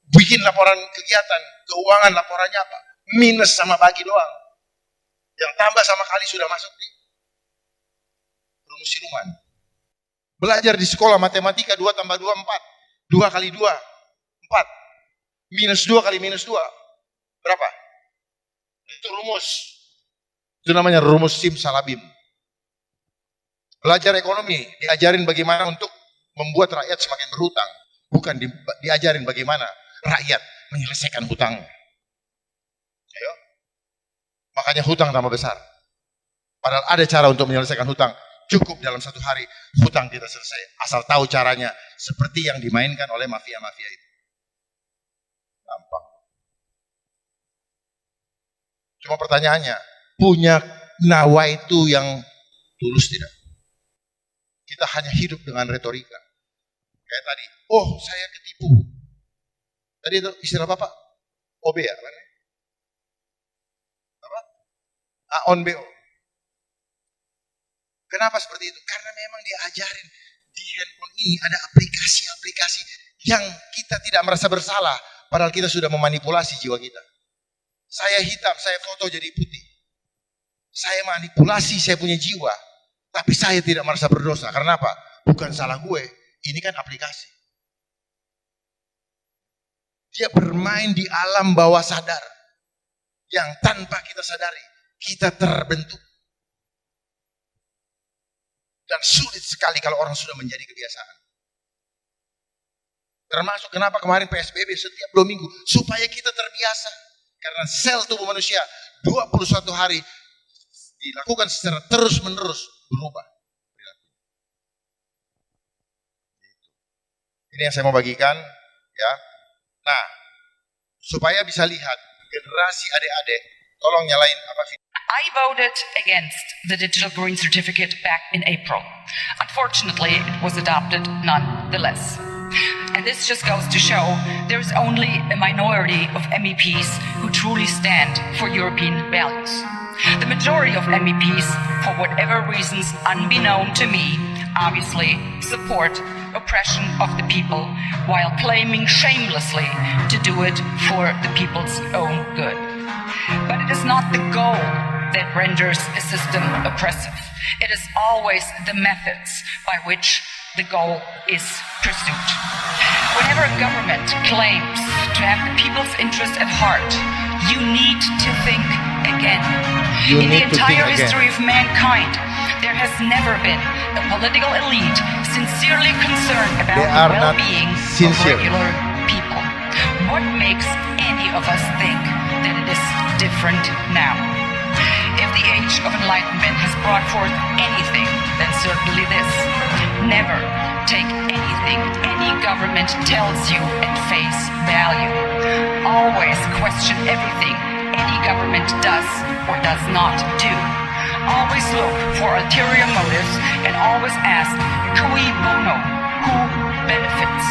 bikin laporan kegiatan, keuangan laporannya apa? Minus sama bagi doang. Yang tambah sama kali sudah masuk di rumus siluman. Belajar di sekolah matematika 2 tambah 2, 4. 2 kali 2, 4. Minus 2 kali minus 2. Berapa? Itu rumus. Itu namanya rumus simsalabim. Belajar ekonomi, diajarin bagaimana untuk membuat rakyat semakin berhutang. Bukan diajarin bagaimana rakyat menyelesaikan hutangnya. Ayo. Makanya hutang tambah besar. Padahal ada cara untuk menyelesaikan hutang. Cukup dalam 1 hari hutang kita selesai. Asal tahu caranya. Seperti yang dimainkan oleh mafia-mafia itu. Gampang. Cuma pertanyaannya, punya nawaitu yang tulus tidak? Kita hanya hidup dengan retorika. Kayak tadi, oh saya ketipu. Tadi itu istilah Bapak, OB ya? Apa? Aon BO. Kenapa seperti itu? Karena memang diajarin di handphone ini ada aplikasi-aplikasi yang kita tidak merasa bersalah. Padahal kita sudah memanipulasi jiwa kita. Saya hitam, saya foto jadi putih. Saya manipulasi, saya punya jiwa. Tapi saya tidak merasa berdosa. Karena apa? Bukan salah gue. Ini kan aplikasi. Dia bermain di alam bawah sadar. Yang tanpa kita sadari, kita terbentuk. Dan sulit sekali kalau orang sudah menjadi kebiasaan. Termasuk kenapa kemarin PSBB setiap 2 minggu. Supaya kita terbiasa. Karena sel tubuh manusia 21 hari dilakukan secara terus-menerus berubah. Ini yang saya mau bagikan. Ya. Nah, supaya bisa lihat generasi adik-adik, tolong nyalain apa video. I voted against the digital green certificate back in April. Unfortunately, it was adopted nonetheless. And this just goes to show there's only a minority of MEPs who truly stand for European values. The majority of MEPs, for whatever reasons unbeknown to me, obviously support oppression of the people while claiming shamelessly to do it for the people's own good. But it is not the goal that renders a system oppressive. It is always the methods by which the goal is pursuit. Whenever a government claims to have the people's interest at heart, you need to think again. In the entire history of mankind, there has never been a political elite sincerely concerned about They the are not well-being of sincere. regular people. What makes any of us think that it is different now? If the age of enlightenment has brought forth anything, then certainly this. Never take anything any government tells you at face value. Always question everything any government does or does not do. Always look for ulterior motives and always ask, cui bono, who benefits?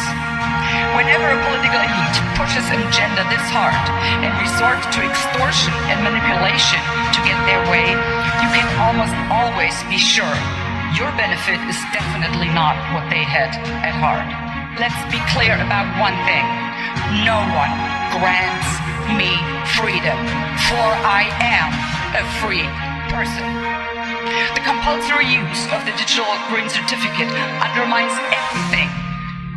Whenever a political elite pushes an agenda this hard and resorts to extortion and manipulation to get their way, you can almost always be sure your benefit is definitely not what they had at heart. Let's be clear about one thing. No one grants me freedom, for I am a free person. The compulsory use of the digital green certificate undermines everything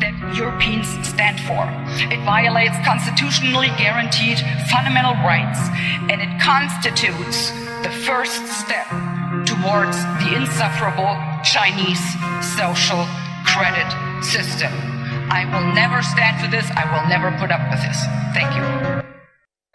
that Europeans stand for. It violates constitutionally guaranteed fundamental rights, and it constitutes the first step towards the insufferable Chinese social credit system. I will never stand for this. I will never put up with this. Thank you.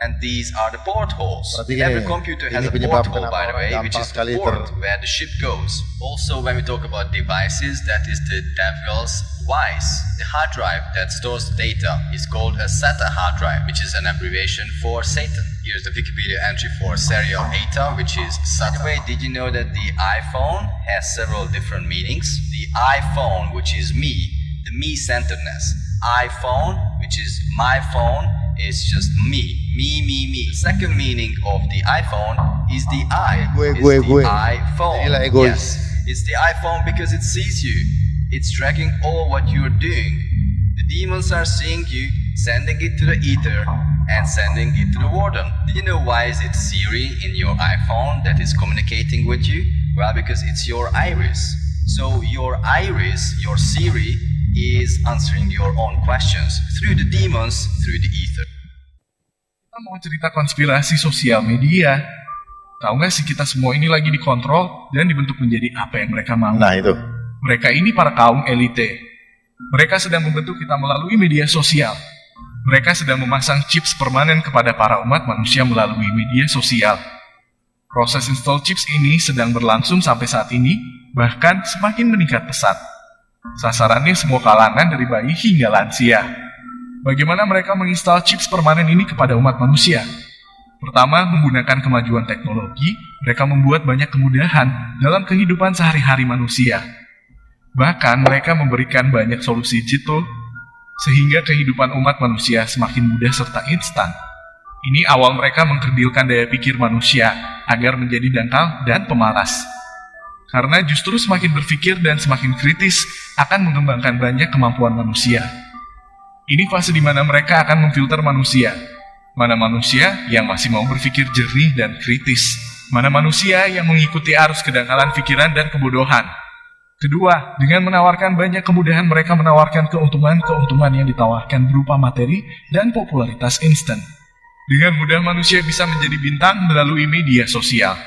And these are the portholes. Berarti Every gini, computer has ini a penyebab porthole, by the kenapa way, gampang which is sekali the port where the ship goes. Also, when we talk about devices, that is the devil's vice. The hard drive that stores data is called a SATA hard drive, which is an abbreviation for Satan. Here's the Wikipedia entry for serial ATA, which is SATA. By the way, did you know that the iPhone has several different meanings? The iPhone, which is me, the me-centeredness. iPhone, which is my phone, is just me. Me. The second meaning of the iPhone is the I. Gue. The iPhone. Jadilah egois. Yes, it's the iPhone because it sees you. It's tracking all what you're doing. The demons are seeing you, sending it to the ether, and sending it to the warden. Do you know why is it Siri in your iPhone that is communicating with you? Well, because it's your iris. So your iris, your Siri, is answering your own questions through the demons, through the ether. Kita mau cerita konspirasi sosial media. Tahu nggak sih kita semua ini lagi dikontrol dan dibentuk menjadi apa yang mereka mau. Nah itu. Mereka ini para kaum elite. Mereka sedang membentuk kita melalui media sosial. Mereka sedang memasang chips permanen kepada para umat manusia melalui media sosial. Proses install chips ini sedang berlangsung sampai saat ini, bahkan semakin meningkat pesat. Sasarannya semua kalangan dari bayi hingga lansia. Bagaimana mereka menginstal chips permanen ini kepada umat manusia? Pertama, menggunakan kemajuan teknologi, mereka membuat banyak kemudahan dalam kehidupan sehari-hari manusia. Bahkan mereka memberikan banyak solusi jitu, sehingga kehidupan umat manusia semakin mudah serta instan. Ini awal mereka mengkerdilkan daya pikir manusia agar menjadi dangkal dan pemalas. Karena justru semakin berpikir dan semakin kritis akan mengembangkan banyak kemampuan manusia. Ini fase di mana mereka akan memfilter manusia. Mana manusia yang masih mau berpikir jernih dan kritis. Mana manusia yang mengikuti arus kedangkalan pikiran dan kebodohan. Kedua, dengan menawarkan banyak kemudahan mereka menawarkan keuntungan-keuntungan yang ditawarkan berupa materi dan popularitas instan. Dengan mudah manusia bisa menjadi bintang melalui media sosial.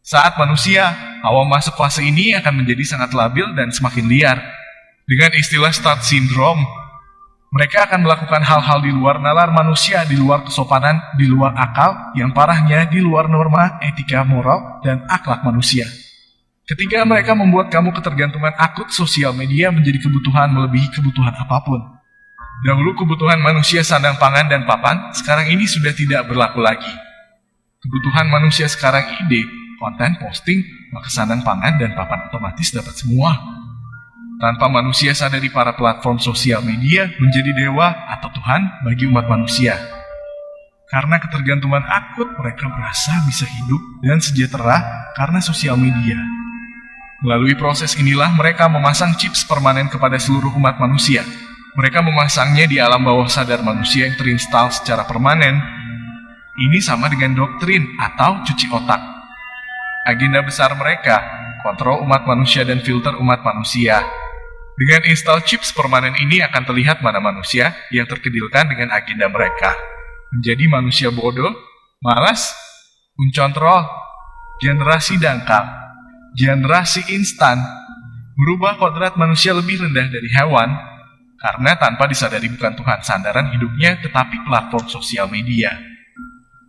Saat manusia awal masuk fase ini akan menjadi sangat labil dan semakin liar. Dengan istilah start syndrome, mereka akan melakukan hal-hal di luar nalar manusia, di luar kesopanan, di luar akal, yang parahnya di luar norma, etika, moral, dan akhlak manusia. Ketika mereka membuat kamu ketergantungan akut sosial media menjadi kebutuhan melebihi kebutuhan apapun. Dahulu kebutuhan manusia sandang pangan dan papan, sekarang ini sudah tidak berlaku lagi. Kebutuhan manusia sekarang ide, konten, posting, maka sandang pangan dan papan otomatis dapat semua. Tanpa manusia sadari para platform sosial media menjadi dewa atau Tuhan bagi umat manusia. Karena ketergantungan akut mereka merasa bisa hidup dan sejahtera karena sosial media. Melalui proses inilah mereka memasang chips permanen kepada seluruh umat manusia. Mereka memasangnya di alam bawah sadar manusia yang terinstal secara permanen. Ini sama dengan doktrin atau cuci otak. Agenda besar mereka, kontrol umat manusia dan filter umat manusia. Dengan install chips permanen ini akan terlihat mana manusia yang terkedilkan dengan agenda mereka. Menjadi manusia bodoh, malas, uncontrol, generasi dangkal, generasi instan, merubah kodrat manusia lebih rendah dari hewan, karena tanpa disadari bukan Tuhan sandaran hidupnya tetapi platform sosial media.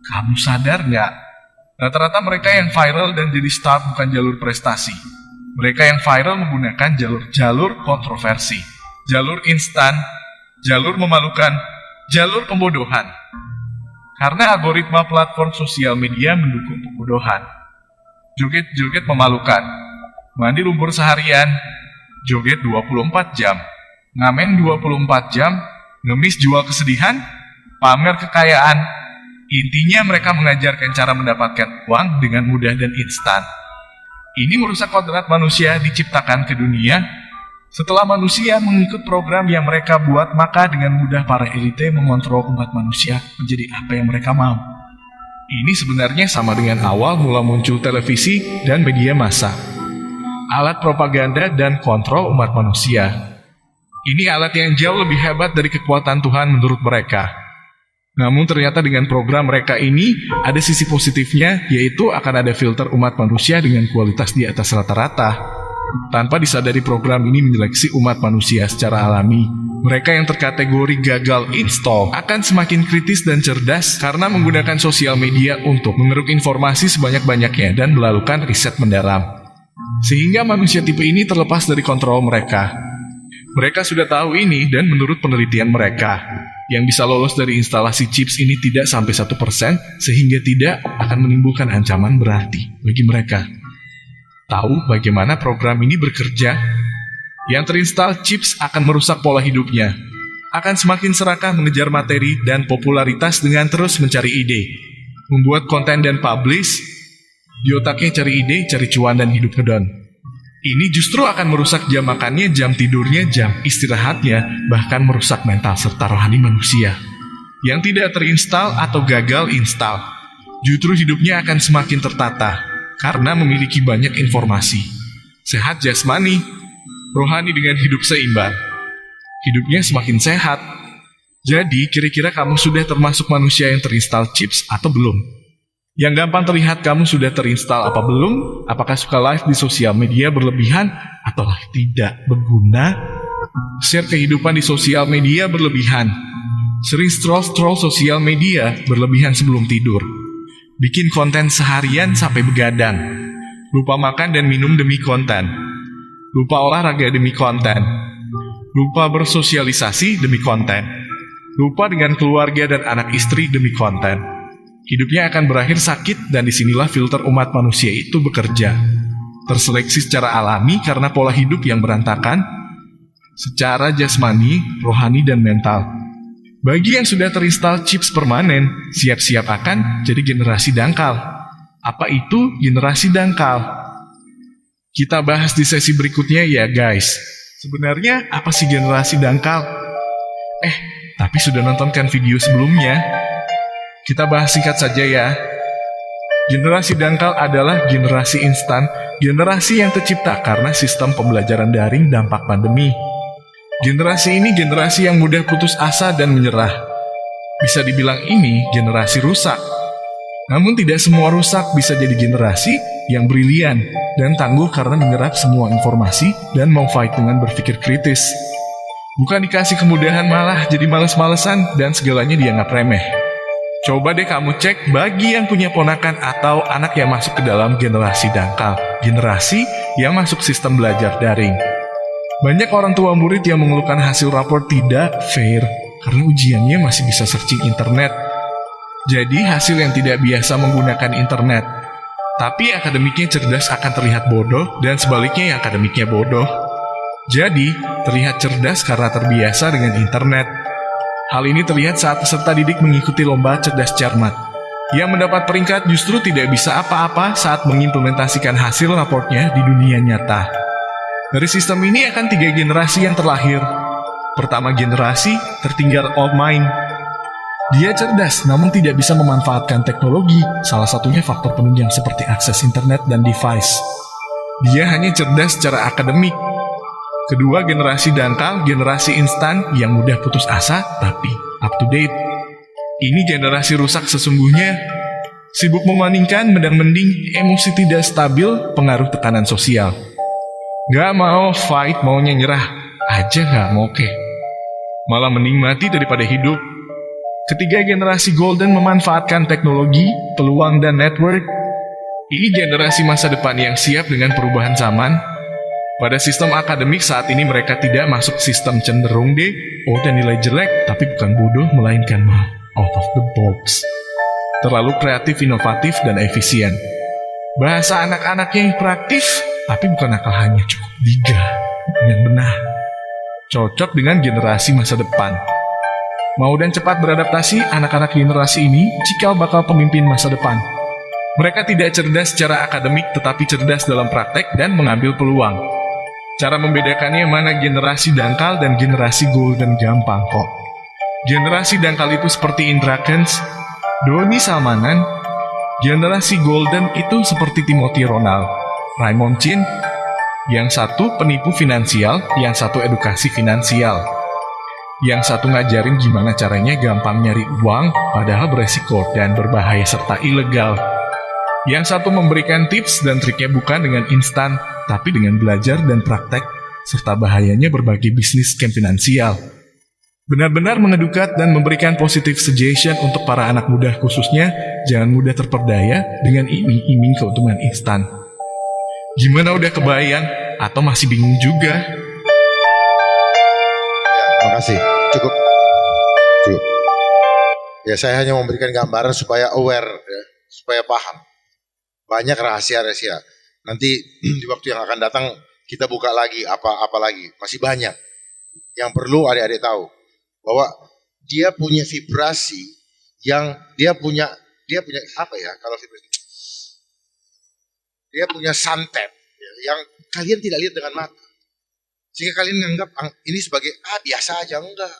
Kamu sadar nggak? Rata-rata mereka yang viral dan jadi star bukan jalur prestasi. Mereka yang viral menggunakan jalur-jalur kontroversi, jalur instan, jalur memalukan, jalur pembodohan. Karena algoritma platform sosial media mendukung pembodohan. Joget-joget memalukan, mandi lumpur seharian, joget 24 jam, ngamen 24 jam, ngemis jual kesedihan, pamer kekayaan. Intinya mereka mengajarkan cara mendapatkan uang dengan mudah dan instan. Ini merusak kodrat manusia diciptakan ke dunia. Setelah manusia mengikut program yang mereka buat, maka dengan mudah para elite mengontrol umat manusia menjadi apa yang mereka mau. Ini sebenarnya sama dengan awal mula muncul televisi dan media massa. Alat propaganda dan kontrol umat manusia. Ini alat yang jauh lebih hebat dari kekuatan Tuhan menurut mereka. Namun ternyata dengan program mereka ini ada sisi positifnya, yaitu akan ada filter umat manusia dengan kualitas di atas rata-rata. Tanpa disadari program ini menyeleksi umat manusia secara alami. Mereka yang terkategori gagal install akan semakin kritis dan cerdas karena menggunakan sosial media untuk mengeruk informasi sebanyak-banyaknya dan melakukan riset mendalam. Sehingga manusia tipe ini terlepas dari kontrol mereka. Mereka sudah tahu ini dan menurut penelitian mereka, yang bisa lolos dari instalasi chips ini tidak sampai 1%, sehingga tidak akan menimbulkan ancaman berarti bagi mereka. Tahu bagaimana program ini bekerja? Yang terinstall chips akan merusak pola hidupnya, akan semakin serakah mengejar materi dan popularitas dengan terus mencari ide, membuat konten dan publish. Di otaknya cari ide, cari cuan dan hidup hedon. Ini justru akan merusak jam makannya, jam tidurnya, jam istirahatnya, bahkan merusak mental serta rohani manusia. Yang tidak terinstall atau gagal install, justru hidupnya akan semakin tertata, karena memiliki banyak informasi. Sehat jasmani, rohani dengan hidup seimbang. Hidupnya semakin sehat. Jadi, kira-kira kamu sudah termasuk manusia yang terinstall chips atau belum? Yang gampang terlihat kamu sudah terinstall apa belum? Apakah suka live di sosial media berlebihan atau tidak berguna? Share kehidupan di sosial media berlebihan. Sering scroll sosial media berlebihan sebelum tidur. Bikin konten seharian sampai begadang. Lupa makan dan minum demi konten. Lupa olahraga demi konten. Lupa bersosialisasi demi konten. Lupa dengan keluarga dan anak istri demi konten. Hidupnya akan berakhir sakit dan disinilah filter umat manusia itu bekerja. Terseleksi secara alami karena pola hidup yang berantakan, secara jasmani, rohani, dan mental. Bagi yang sudah terinstall chips permanen, siap-siap akan jadi generasi dangkal. Apa itu generasi dangkal? Kita bahas di sesi berikutnya ya guys. Sebenarnya apa sih generasi dangkal? Tapi sudah nontonkan video sebelumnya. Kita bahas singkat saja ya. Generasi dangkal adalah generasi instan, generasi yang tercipta karena sistem pembelajaran daring dampak pandemi. Generasi ini generasi yang mudah putus asa dan menyerah. Bisa dibilang ini generasi rusak. Namun tidak semua rusak bisa jadi generasi yang brilian dan tangguh karena menyerap semua informasi dan mau fight dengan berpikir kritis. Bukan dikasih kemudahan malah jadi males-malesan dan segalanya dianggap remeh. Coba deh kamu cek bagi yang punya ponakan atau anak yang masuk ke dalam generasi dangkal, generasi yang masuk sistem belajar daring. Banyak orang tua murid yang mengeluhkan hasil rapor tidak fair karena ujiannya masih bisa searching internet. Jadi hasil yang tidak biasa menggunakan internet. Tapi akademiknya cerdas akan terlihat bodoh dan sebaliknya yang akademiknya bodoh. Jadi terlihat cerdas karena terbiasa dengan internet. Hal ini terlihat saat peserta didik mengikuti lomba cerdas cermat. Yang mendapat peringkat justru tidak bisa apa-apa saat mengimplementasikan hasil raportnya di dunia nyata. Dari sistem ini akan 3 generasi yang terlahir. Pertama generasi tertinggal old mind. Dia cerdas namun tidak bisa memanfaatkan teknologi, salah satunya faktor penunjang seperti akses internet dan device. Dia hanya cerdas secara akademik. Kedua, generasi dangkal, generasi instan yang mudah putus asa tapi up to date. Ini generasi rusak sesungguhnya. Sibuk membandingkan, mendang-mending, emosi tidak stabil, pengaruh tekanan sosial. Gak mau fight, maunya nyerah aja gak mau oke. Malah mending mati daripada hidup. Ketiga, generasi golden memanfaatkan teknologi, peluang, dan network. Ini generasi masa depan yang siap dengan perubahan zaman. Pada sistem akademik saat ini mereka tidak masuk sistem cenderung D, dan nilai jelek, tapi bukan bodoh, melainkan out of the box. Terlalu kreatif, inovatif, dan efisien. Bahasa anak-anaknya hiperaktif, tapi bukan akal hanya cukup 3 yang benar. Cocok dengan generasi masa depan. Mau dan cepat beradaptasi, anak-anak generasi ini cikal bakal pemimpin masa depan. Mereka tidak cerdas secara akademik, tetapi cerdas dalam praktek dan mengambil peluang. Cara membedakannya mana generasi dangkal dan generasi golden gampang kok. Generasi dangkal itu seperti Indra Kents, Doni Salmanan. Generasi golden itu seperti Timothy Ronald, Raymond Chin. Yang satu penipu finansial, yang satu edukasi finansial. Yang satu ngajarin gimana caranya gampang nyari uang, padahal beresiko dan berbahaya serta ilegal. Yang satu memberikan tips dan triknya bukan dengan instan, tapi dengan belajar dan praktek, serta bahayanya berbagai bisnis scam finansial. Benar-benar mengedukat dan memberikan positive suggestion untuk para anak muda khususnya, jangan mudah terperdaya dengan iming-iming keuntungan instan. Gimana, udah kebayang? Atau masih bingung juga? Makasih, cukup. Ya, saya hanya memberikan gambaran supaya aware, ya, supaya paham. Banyak rahasia-rahasia. Nanti di waktu yang akan datang kita buka lagi apa lagi. Masih banyak. Yang perlu adik-adik tahu bahwa dia punya vibrasi yang dia punya apa ya kalau vibrasi? Dia punya santet ya, yang kalian tidak lihat dengan mata. Sehingga kalian menganggap ini sebagai biasa aja. Enggak.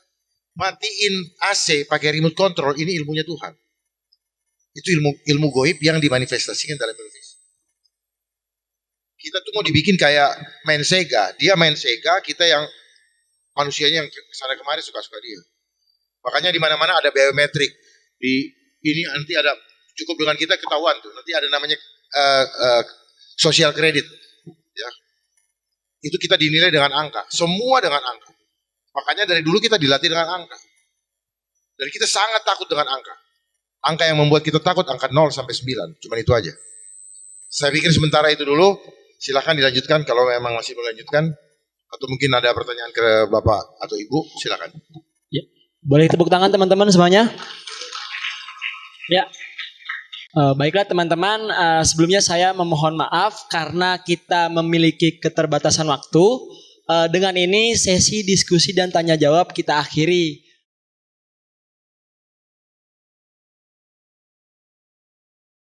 Matiin AC pakai remote control, ini ilmunya Tuhan. Itu ilmu goib yang dimanifestasikan dalam televisi. Kita tuh mau dibikin kayak main Sega. Dia main Sega, kita yang manusianya yang kesana kemari suka-suka dia. Makanya di mana-mana ada biometrik. Di ini nanti ada cukup dengan kita ketahuan tuh. Nanti ada namanya social credit. Ya. Itu kita dinilai dengan angka. Semua dengan angka. Makanya dari dulu kita dilatih dengan angka. Dan kita sangat takut dengan angka. Angka yang membuat kita takut angka 0 sampai 9. Cuman itu aja. Saya pikir sementara itu dulu. Silahkan dilanjutkan kalau memang masih melanjutkan. Atau mungkin ada pertanyaan ke Bapak atau Ibu. Silakan. Ya. Boleh tepuk tangan teman-teman semuanya. Ya. Baiklah teman-teman, sebelumnya saya memohon maaf karena kita memiliki keterbatasan waktu. Dengan ini sesi diskusi dan tanya jawab kita akhiri.